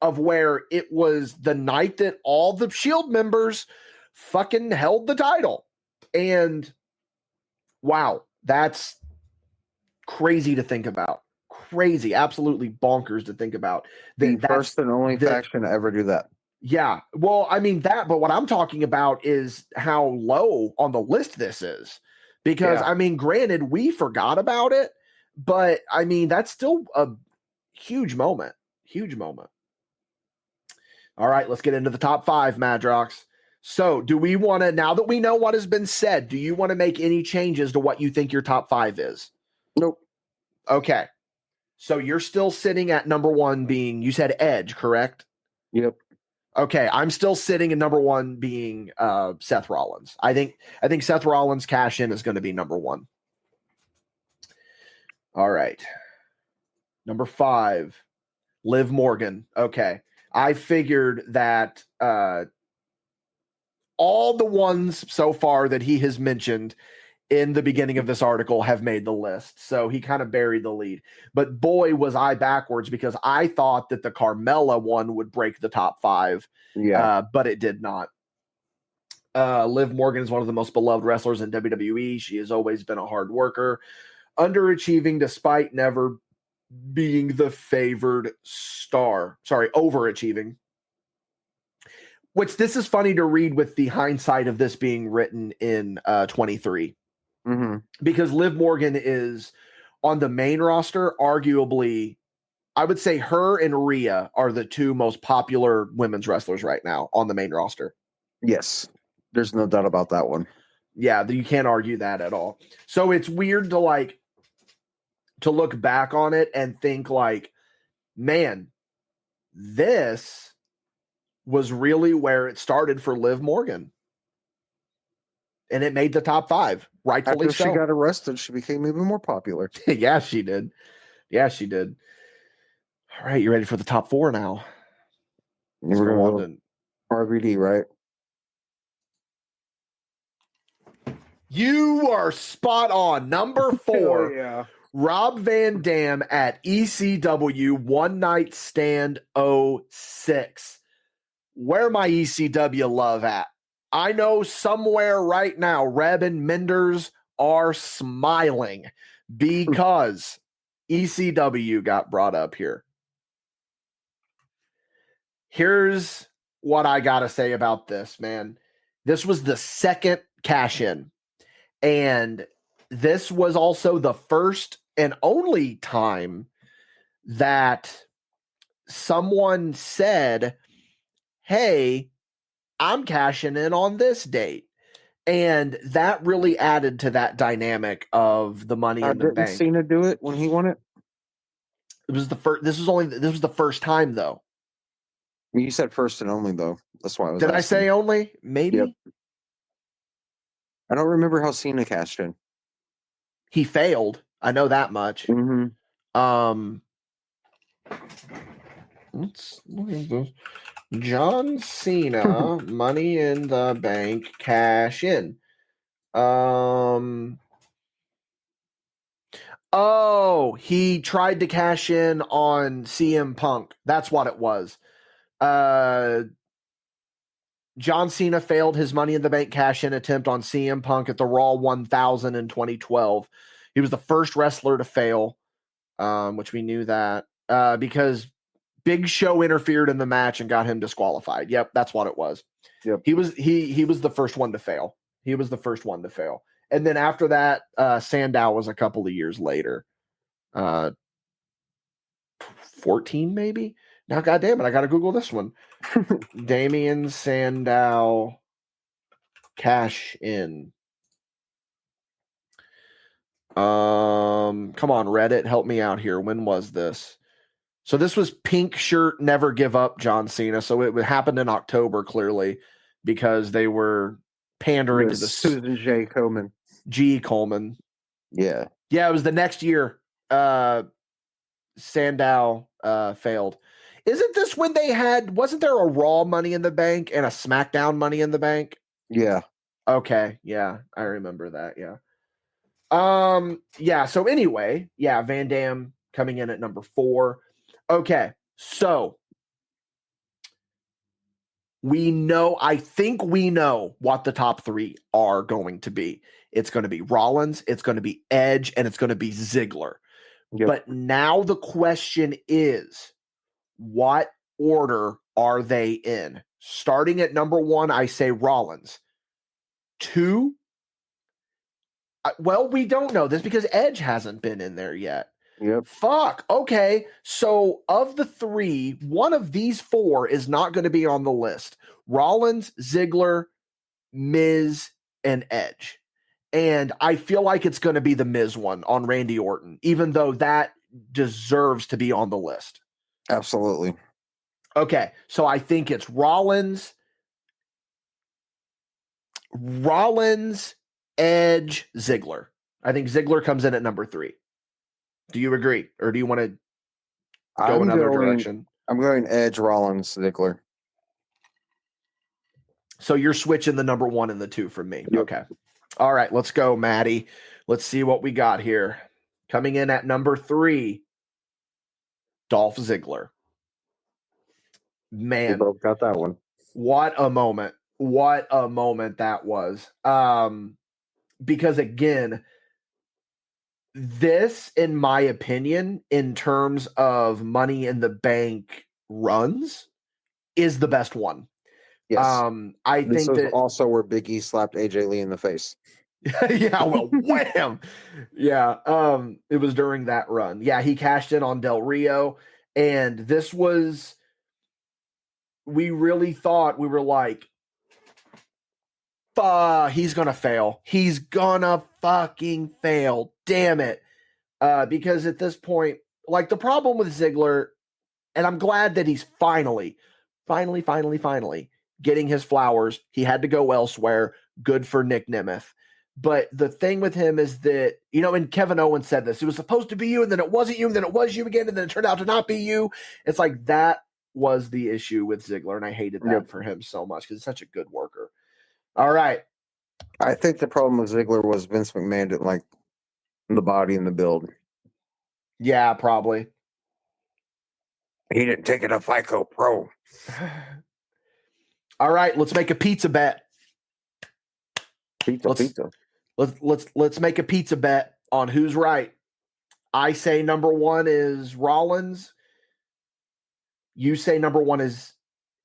Speaker 1: of where it was the night that all the Shield members fucking held the title. And wow, that's crazy to think about. Crazy, absolutely bonkers to think about.
Speaker 2: The first and only faction to ever do that.
Speaker 1: Yeah. Well, I mean that, but what I'm talking about is how low on the list this is. Because, I mean, granted, we forgot about it, but, I mean, that's still a huge moment. Huge moment. All right, let's get into the top 5, Madrox. So, do we want to, now that we know what has been said, do you want to make any changes to what you think your top 5 is?
Speaker 2: Nope.
Speaker 1: Okay. So, you're still sitting at number 1 being, you said Edge, correct?
Speaker 2: Yep.
Speaker 1: Okay, I'm still sitting in number 1 being Seth Rollins. I think Seth Rollins cash in is going to be number 1. All right. Number 5, Liv Morgan. Okay. I figured that all the ones so far that he has mentioned in the beginning of this article have made the list. So he kind of buried the lead. But boy, was I backwards, because I thought that the Carmella one would break the top 5.
Speaker 2: Yeah.
Speaker 1: But it did not. Liv Morgan is one of the most beloved wrestlers in WWE. She has always been a hard worker, underachieving despite never being the favored star. Sorry, overachieving. Which, this is funny to read with the hindsight of this being written in 23.
Speaker 2: Mm-hmm.
Speaker 1: Because Liv Morgan is on the main roster, arguably, I would say her and Rhea are the 2 most popular women's wrestlers right now on the main roster.
Speaker 2: Yes. There's no doubt about that one.
Speaker 1: Yeah, you can't argue that at all. So it's weird to look back on it and think like, man, this was really where it started for Liv Morgan. and it made the top 5. Rightfully
Speaker 2: After
Speaker 1: so.
Speaker 2: she got arrested, she became even more popular.
Speaker 1: Yeah, she did. Yeah, she did. All right, you ready for the top 4 now?
Speaker 2: We're going to RVD, right?
Speaker 1: You are spot on. Number 4.
Speaker 2: Yeah.
Speaker 1: Rob Van Dam at ECW One Night Stand 06. Where my ECW love at? I know somewhere right now, Reb and Menders are smiling because ECW got brought up here. Here's what I got to say about this, man. This was the second cash in, and this was also the first and only time that someone said, hey, I'm cashing in on this date. And that really added to that dynamic of the Money in the
Speaker 2: Didn't
Speaker 1: Bank.
Speaker 2: Cena do it when he won it?
Speaker 1: It was the first. This was the first time, though.
Speaker 2: You said first and only, though. That's why I was.
Speaker 1: Did
Speaker 2: asking.
Speaker 1: I say only? Maybe.
Speaker 2: Yep. I don't remember how Cena cashed in.
Speaker 1: He failed. I know that much.
Speaker 2: Mm-hmm.
Speaker 1: Let's look at this. John Cena, Money in the Bank, cash in. Oh, he tried to cash in on CM Punk. That's what it was. John Cena failed his Money in the Bank cash-in attempt on CM Punk at the Raw 1000 in 2012. He was the first wrestler to fail, which we knew that, because Big Show interfered in the match and got him disqualified. Yep, that's what it was.
Speaker 2: Yep.
Speaker 1: He was the first one to fail. He was the first one to fail. And then after that, Sandow was a couple of years later. 14 maybe? Now, goddamn it, I got to Google this one. Damian Sandow cash in. Come on, Reddit, help me out here. When was this? So this was Pink Shirt Never Give Up John Cena. So it happened in October, clearly, because they were pandering to the
Speaker 2: Susan J. Coleman.
Speaker 1: G. Coleman.
Speaker 2: Yeah.
Speaker 1: Yeah, it was the next year. Sandow failed. Isn't this when they wasn't there a Raw Money in the Bank and a SmackDown Money in the Bank?
Speaker 2: Yeah.
Speaker 1: Okay, yeah, I remember that, yeah. Yeah, so anyway, yeah, Van Dam coming in at number 4. Okay, so I think we know what the top 3 are going to be. It's going to be Rollins, it's going to be Edge, and it's going to be Ziggler. Yep. But now the question is, what order are they in? Starting at number 1, I say Rollins. 2, well, we don't know this because Edge hasn't been in there yet.
Speaker 2: Yep.
Speaker 1: Fuck. Okay. So of the 3, one of these 4 is not going to be on the list. Rollins, Ziggler, Miz, and Edge. And I feel like it's going to be the Miz one on Randy Orton, even though that deserves to be on the list.
Speaker 2: Absolutely.
Speaker 1: Okay. So I think it's Rollins, Edge, Ziggler. I think Ziggler comes in at number 3. Do you agree? Or do you want to go another direction?
Speaker 2: I'm going Edge, Rollins, Ziggler.
Speaker 1: So you're switching the number 1 and the 2 from me.
Speaker 2: Yep.
Speaker 1: Okay. All right, let's go, Maddie. Let's see what we got here. Coming in at number 3, Dolph Ziggler. Man.
Speaker 2: We both got that one.
Speaker 1: What a moment. What a moment that was. Because again, this, in my opinion, in terms of Money in the Bank runs, is the best one.
Speaker 2: Yes.
Speaker 1: I
Speaker 2: this
Speaker 1: think that
Speaker 2: also where Big E slapped AJ Lee in the face.
Speaker 1: Yeah, well, wham. Yeah, it was during that run. Yeah, he cashed in on Del Rio, and this was, we really thought, we were like, he's gonna fail. He's gonna fucking fail. Damn it. Because at this point, like, the problem with Ziggler, and I'm glad that he's finally getting his flowers. He had to go elsewhere. Good for Nick Nemeth. But the thing with him is that, and Kevin Owens said this, it was supposed to be you, and then it wasn't you, and then it was you again, and then it turned out to not be you. It's like that was the issue with Ziggler, and I hated that for him so much because he's such a good worker. All right.
Speaker 2: I think the problem with Ziggler was Vince McMahon didn't like the body and the build.
Speaker 1: Yeah, probably.
Speaker 2: He didn't take it to FICO Pro.
Speaker 1: All right, let's make a pizza bet.
Speaker 2: Pizza.
Speaker 1: Let's make a pizza bet on who's right. I say number 1 is Rollins. You say number 1 is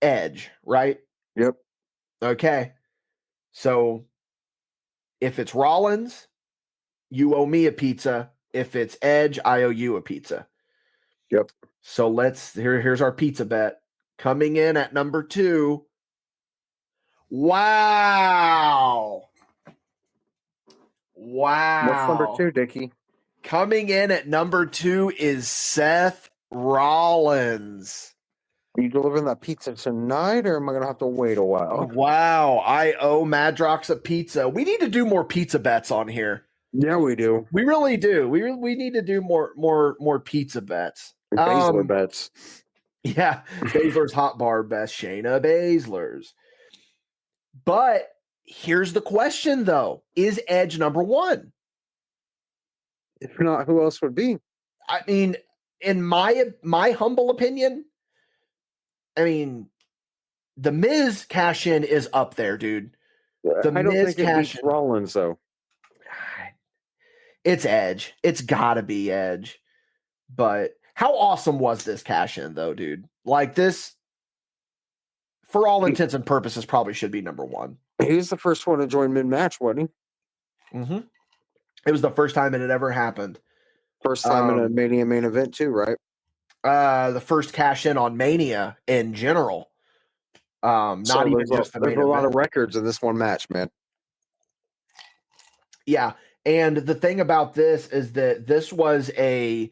Speaker 1: Edge, right?
Speaker 2: Yep.
Speaker 1: Okay. So if it's Rollins, you owe me a pizza. If it's Edge, I owe you a pizza.
Speaker 2: Yep.
Speaker 1: So here's our pizza bet. Coming in at number 2. Wow.
Speaker 2: What's number 2, Dickie?
Speaker 1: Coming in at number 2 is Seth Rollins.
Speaker 2: Are you delivering that pizza tonight, or am I going to have to wait a while?
Speaker 1: Wow. I owe Madrox a pizza. We need to do more pizza bets on here.
Speaker 2: Yeah, we do.
Speaker 1: We really do. We need to do more pizza bets.
Speaker 2: Baszler bets.
Speaker 1: Yeah. Baszler's Hot Bar best. Shayna Baszler's. But here's the question, though. Is Edge number 1?
Speaker 2: If not, who else would be?
Speaker 1: I mean, in my humble opinion, the Miz cash-in is up there, dude.
Speaker 2: I don't think it beats Rollins, though.
Speaker 1: It's Edge. It's got to be Edge. But how awesome was this cash-in, though, dude? Like this, for all intents and purposes, probably should be number 1.
Speaker 2: He was the first one to join mid-match, wasn't he?
Speaker 1: Mm-hmm. It was the first time it had ever happened.
Speaker 2: First time in a Mania main event, too, right?
Speaker 1: The first cash-in on Mania in general. Not even just the main event.
Speaker 2: There's a lot of records in this one match, man.
Speaker 1: Yeah, and the thing about this is that this was a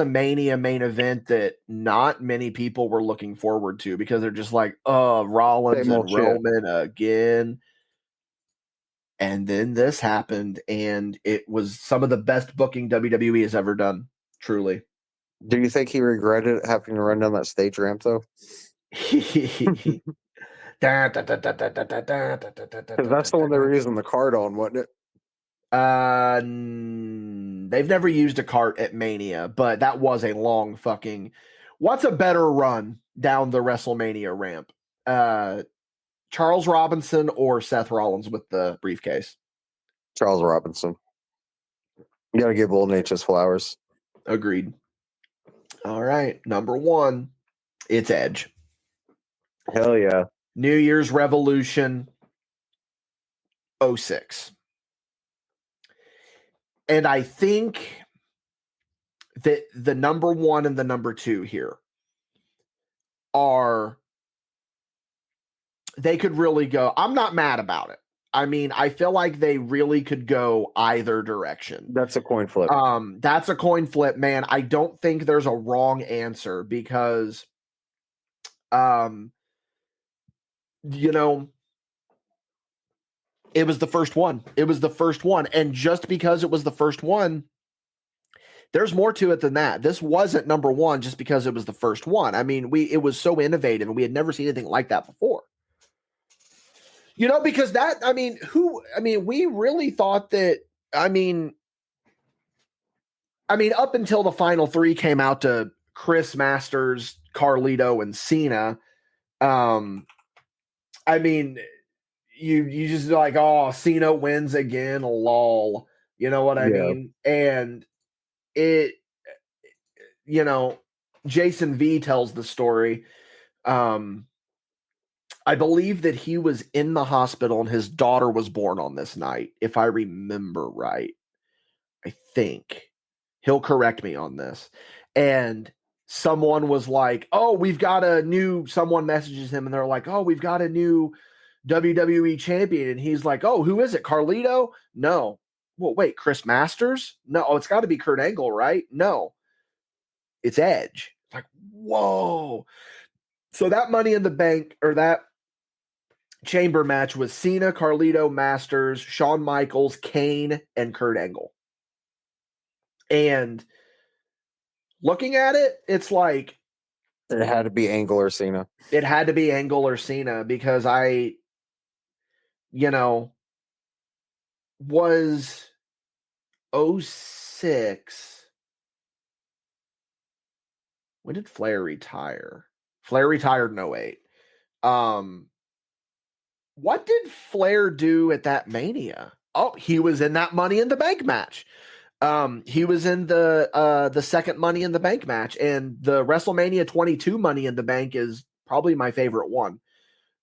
Speaker 1: Mania main event that not many people were looking forward to because they're just like, Rollins and Roman again. And then this happened, and it was some of the best booking WWE has ever done, truly.
Speaker 2: Do you think he regretted having to run down that stage ramp, though? Because that's the one they were using the cart on, wasn't it?
Speaker 1: They've never used a cart at Mania, but that was a long fucking. What's a better run down the WrestleMania ramp? Charles Robinson or Seth Rollins with the briefcase?
Speaker 2: Charles Robinson. You got to give Old Nate his flowers.
Speaker 1: Agreed. All right, number 1, it's Edge.
Speaker 2: Hell yeah.
Speaker 1: New Year's Revolution 06. And I think that the number 1 and the number 2 here they could really go. I'm not mad about it. I feel like they really could go either direction.
Speaker 2: That's a coin flip.
Speaker 1: That's a coin flip, man. I don't think there's a wrong answer because, it was the first one. It was the first one. And just because it was the first one, there's more to it than that. This wasn't number 1 just because it was the first one. It was so innovative and we had never seen anything like that before. Because we really thought that, up until the final 3 came out to Chris Masters, Carlito, and Cena, you just like, Cena wins again, lol. You know what I mean? And it, Jason V tells the story. I believe that he was in the hospital and his daughter was born on this night, if I remember right. I think. He'll correct me on this. And someone was like, someone messages him and they're like, we've got a new WWE champion. And he's like, who is it? Carlito? No. Well, wait, Chris Masters? No, it's got to be Kurt Angle, right? No. It's Edge. Like, whoa. So that Money in the Bank, or that chamber match was Cena, Carlito, Masters, Shawn Michaels, Kane, and Kurt Angle. And looking at it, it's like
Speaker 2: It had to be Angle or Cena.
Speaker 1: it had to be Angle or Cena because I, was 06. When did Flair retire? Flair retired in 08. What did Flair do at that Mania? Oh, he was in that Money in the Bank match. He was in the second Money in the Bank match, and the WrestleMania 22 Money in the Bank is probably my favorite one.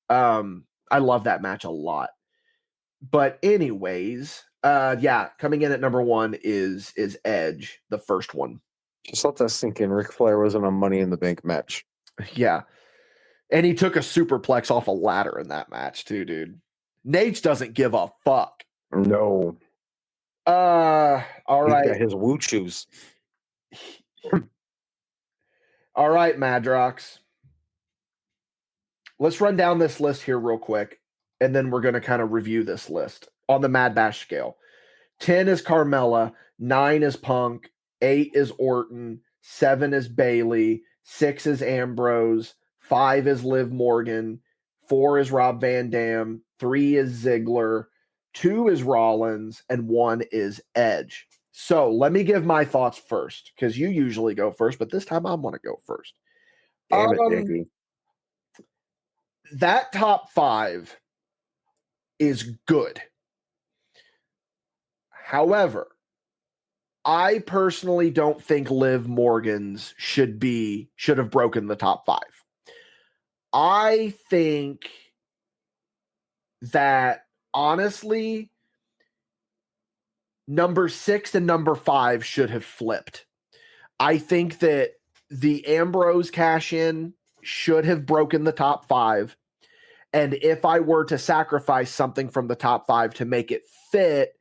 Speaker 1: I love that match a lot. But anyways, coming in at number 1 is Edge, the first one.
Speaker 2: Just let that sink in. Ric Flair was in a Money in the Bank match.
Speaker 1: Yeah. And he took a superplex off a ladder in that match too, dude. Nate doesn't give a fuck.
Speaker 2: No.
Speaker 1: All right.
Speaker 2: He's got his woo shoes.
Speaker 1: All right, Madrox. Let's run down this list here real quick, and then we're going to kind of review this list on the MadBash scale. 10 is Carmella, 9 is Punk, 8 is Orton, 7 is Bayley, 6 is Ambrose, 5 is Liv Morgan, 4 is Rob Van Dam, 3 is Ziggler, 2 is Rollins, and 1 is Edge. So let me give my thoughts first, because you usually go first, but this time I want to go first.
Speaker 2: Damn it, Dickie.
Speaker 1: That top 5 is good. However, I personally don't think Liv Morgan's should have broken the top 5. I think that honestly, number 6 and number 5 should have flipped. I think that the Ambrose cash in should have broken the top 5. And if I were to sacrifice something from the top 5 to make it fit,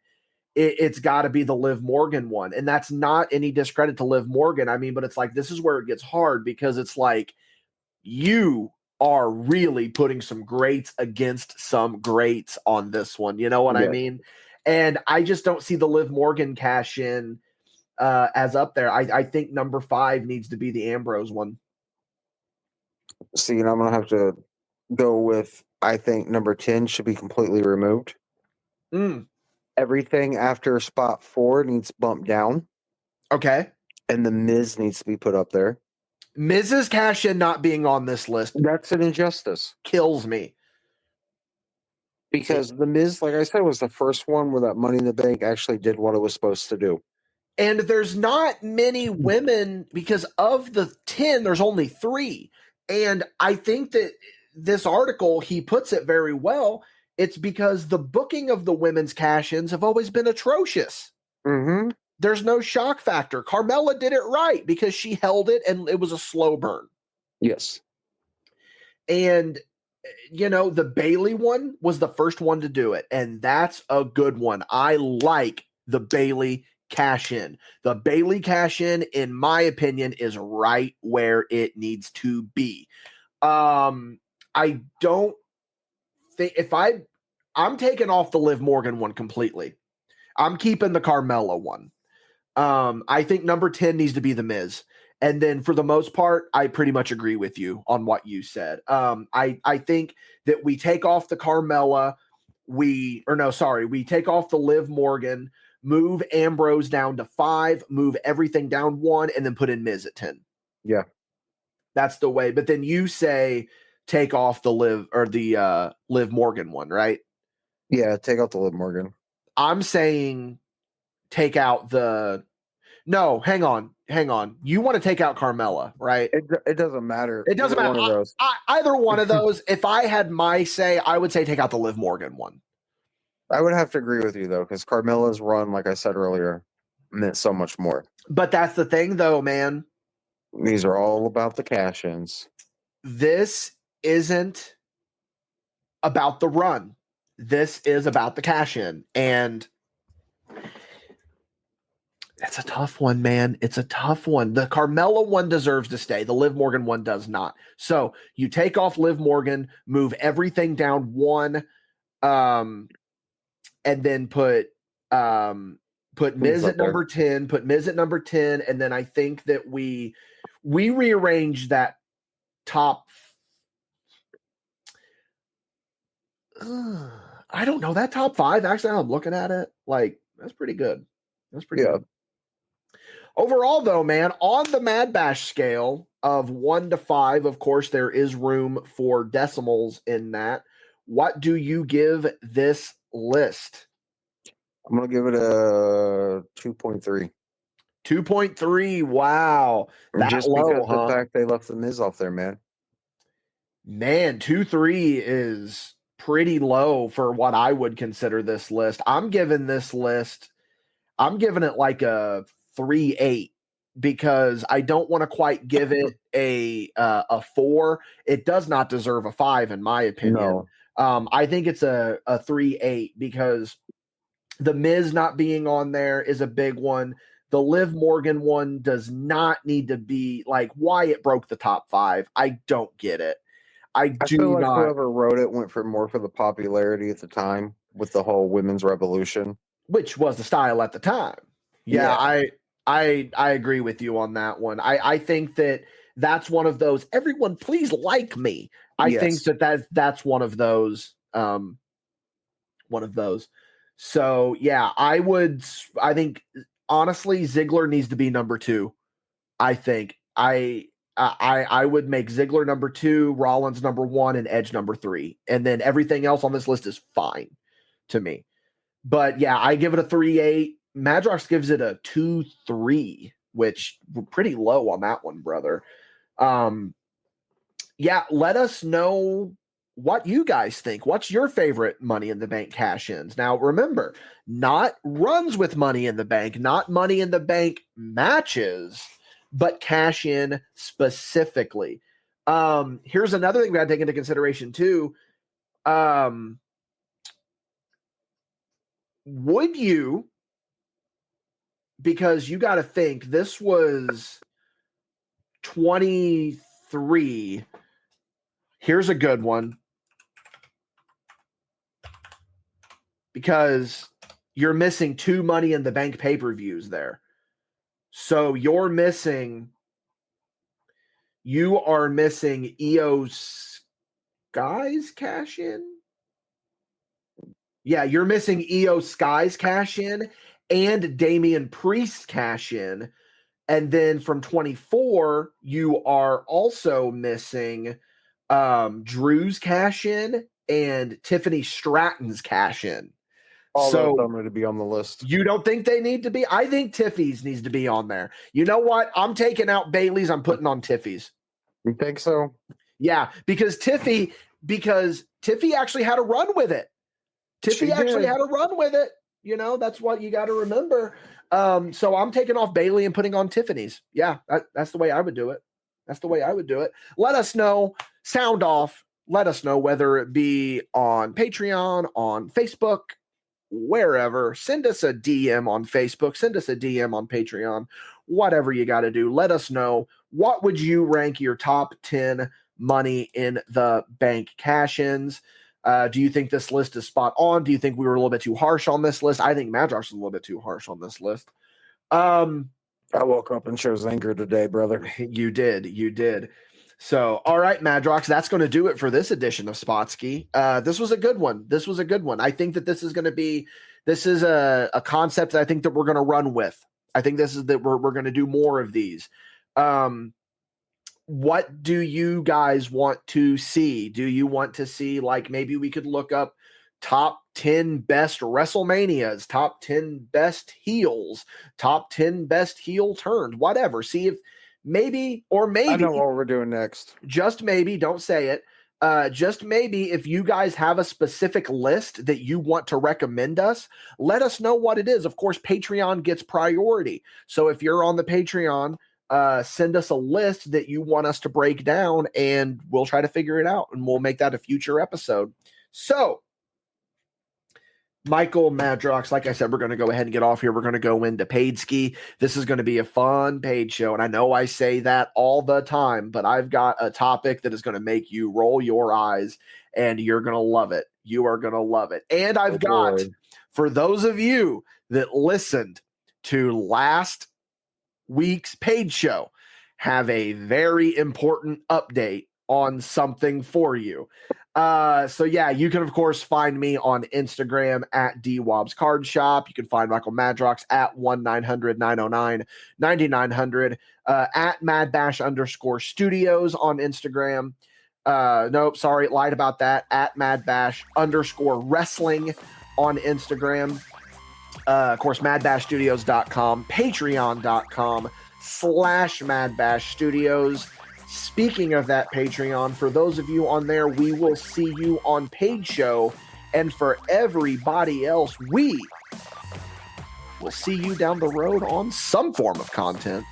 Speaker 1: it's got to be the Liv Morgan one. And that's not any discredit to Liv Morgan. I mean, but it's like, this is where it gets hard, because it's like, you are really putting some greats against some greats on this one. You know what I mean? And I just don't see the Liv Morgan cash in as up there. I think number 5 needs to be the Ambrose one.
Speaker 2: See, I'm going to have to go with, I think number 10 should be completely removed. Everything after spot 4 needs bumped down.
Speaker 1: Okay.
Speaker 2: And the Miz needs to be put up there.
Speaker 1: Miz's cash in not being on this list,
Speaker 2: that's an injustice.
Speaker 1: Kills me.
Speaker 2: Because the Miz, like I said, was the first one where that Money in the Bank actually did what it was supposed to do.
Speaker 1: And there's not many women, because of the 10, there's only 3. And I think that this article, he puts it very well. It's because the booking of the women's cash-ins have always been atrocious.
Speaker 2: Mm-hmm.
Speaker 1: There's no shock factor. Carmella did it right because she held it and it was a slow burn.
Speaker 2: Yes.
Speaker 1: And, the Bayley one was the first one to do it. And that's a good one. I like the Bayley cash in. The Bayley cash in my opinion, is right where it needs to be. I don't think I'm taking off the Liv Morgan one completely. I'm keeping the Carmella one. I think number 10 needs to be the Miz. And then for the most part, I pretty much agree with you on what you said. I think that we take off the Carmella, we take off the Liv Morgan, move Ambrose down to 5, move everything down 1, and then put in Miz at 10.
Speaker 2: Yeah.
Speaker 1: That's the way. But then you say take off the Liv Morgan one, right?
Speaker 2: Yeah, take out the Liv Morgan.
Speaker 1: I'm saying take out the... No, hang on. You want to take out Carmella, right?
Speaker 2: It doesn't matter.
Speaker 1: It doesn't matter.
Speaker 2: One of those.
Speaker 1: Either one of those. If I had my say, I would say take out the Liv Morgan one.
Speaker 2: I would have to agree with you, though, because Carmella's run, like I said earlier, meant so much more.
Speaker 1: But that's the thing, though, man.
Speaker 2: These are all about the cash-ins.
Speaker 1: This isn't about the run. This is about the cash-in. And It's a tough one, man. It's a tough one. The Carmella one deserves to stay. The Liv Morgan one does not. So you take off Liv Morgan, move everything down one, and then put Miz at number 10, put Miz at number 10, and then I think that we rearrange that top. I don't know, that top 5. Actually, I'm looking at it. Like, that's pretty good. That's pretty good. Overall, though, man, on the MadBash scale of 1 to 5, of course, there is room for decimals in that. What do you give this list?
Speaker 2: I'm going to give it a 2.3.
Speaker 1: 2.3. Wow. That
Speaker 2: just
Speaker 1: low,
Speaker 2: because the fact they left the Miz off there, man.
Speaker 1: Man, 2.3 is pretty low for what I would consider this list. I'm giving it like a 3.8 because I don't want to quite give it a 4. It does not deserve a 5 in my opinion.
Speaker 2: No.
Speaker 1: I think it's a 3.8 because the Miz not being on there is a big one. The Liv Morgan one does not need to be like Wyatt broke the top 5. I don't get it. I
Speaker 2: feel like whoever wrote it went for the popularity at the time with the whole women's revolution,
Speaker 1: which was the style at the time. Yeah. I agree with you on that one. I think that's one of those. Everyone, please like me. I think that's one of those. One of those. So yeah, I think honestly, Ziggler needs to be number 2. I think I would make Ziggler number 2, Rollins number 1, and Edge number 3. And then everything else on this list is fine to me. But yeah, I give it a 3.8. Madrox gives it a 2.3, which we're pretty low on that one, brother. Yeah, let us know what you guys think. What's your favorite Money in the Bank cash-ins? Now, remember, not runs with Money in the Bank, not Money in the Bank matches, but cash in specifically. Here's another thing we got to take into consideration too. Would you, because you got to think this was 23. Here's a good one. Because you're missing 2 Money in the Bank pay-per-views there. So you are missing Io Sky's cash in. Yeah, you're missing Io Sky's cash in and Damian Priest's cash in. And then from 24, you are also missing Drew's cash in and Tiffany Stratton's cash in.
Speaker 2: All those don't need to be on the list.
Speaker 1: You don't think they need to be? I think Tiffy's needs to be on there. You know what? I'm taking out Bailey's. I'm putting on Tiffy's.
Speaker 2: You think so?
Speaker 1: Yeah, because Tiffy actually had a run with it. Tiffy actually had a run with it. You know, that's what you got to remember. So I'm taking off Bailey and putting on Tiffany's. Yeah, that's the way I would do it. That's the way I would do it. Let us know. Sound off. Let us know whether it be on Patreon, on Facebook, wherever. Send us a DM on Facebook. Send us a DM on Patreon. Whatever you got to do. Let us know. What would you rank your top 10 Money in the Bank cash-ins? Do you think this list is spot on? Do you think we were a little bit too harsh on this list? I think Madrox was a little bit too harsh on this list.
Speaker 2: I woke up and chose anger today, brother.
Speaker 1: You did. So, all right, Madrox, that's going to do it for this edition of Spotsky. This was a good one. I think that this is a concept that I think that we're going to run with. I think we're going to do more of these. What do you guys want to see? Do you want to see, like, maybe we could look up top 10 best WrestleManias, top 10 best heels, top 10 best heel turns, whatever. See if maybe I
Speaker 2: know what we're doing next.
Speaker 1: Just maybe, don't say it. Just maybe if you guys have a specific list that you want to recommend us, let us know what it is. Of course, Patreon gets priority. So if you're on the Patreon, send us a list that you want us to break down and we'll try to figure it out and we'll make that a future episode. So Michael Madrox, like I said, we're going to go ahead and get off here. We're going to go into Paid Ski. This is going to be a fun paid show. And I know I say that all the time, but I've got a topic that is going to make you roll your eyes and you're going to love it. You are going to love it. And I've got, for those of you that listened to last week's paid show, have a very important update on something for you. So yeah, you can of course find me on Instagram at DWob's Card Shop. You can find Michael Madrox at 1-900-909-9900, at MadBash_Studios on Instagram. Nope, sorry, lied about that. At MadBash_Wrestling on Instagram. Of course, MadBashStudios.com, Patreon.com/MadBash Studios. Speaking of that Patreon, for those of you on there, we will see you on Paid Show. And for everybody else, we will see you down the road on some form of content.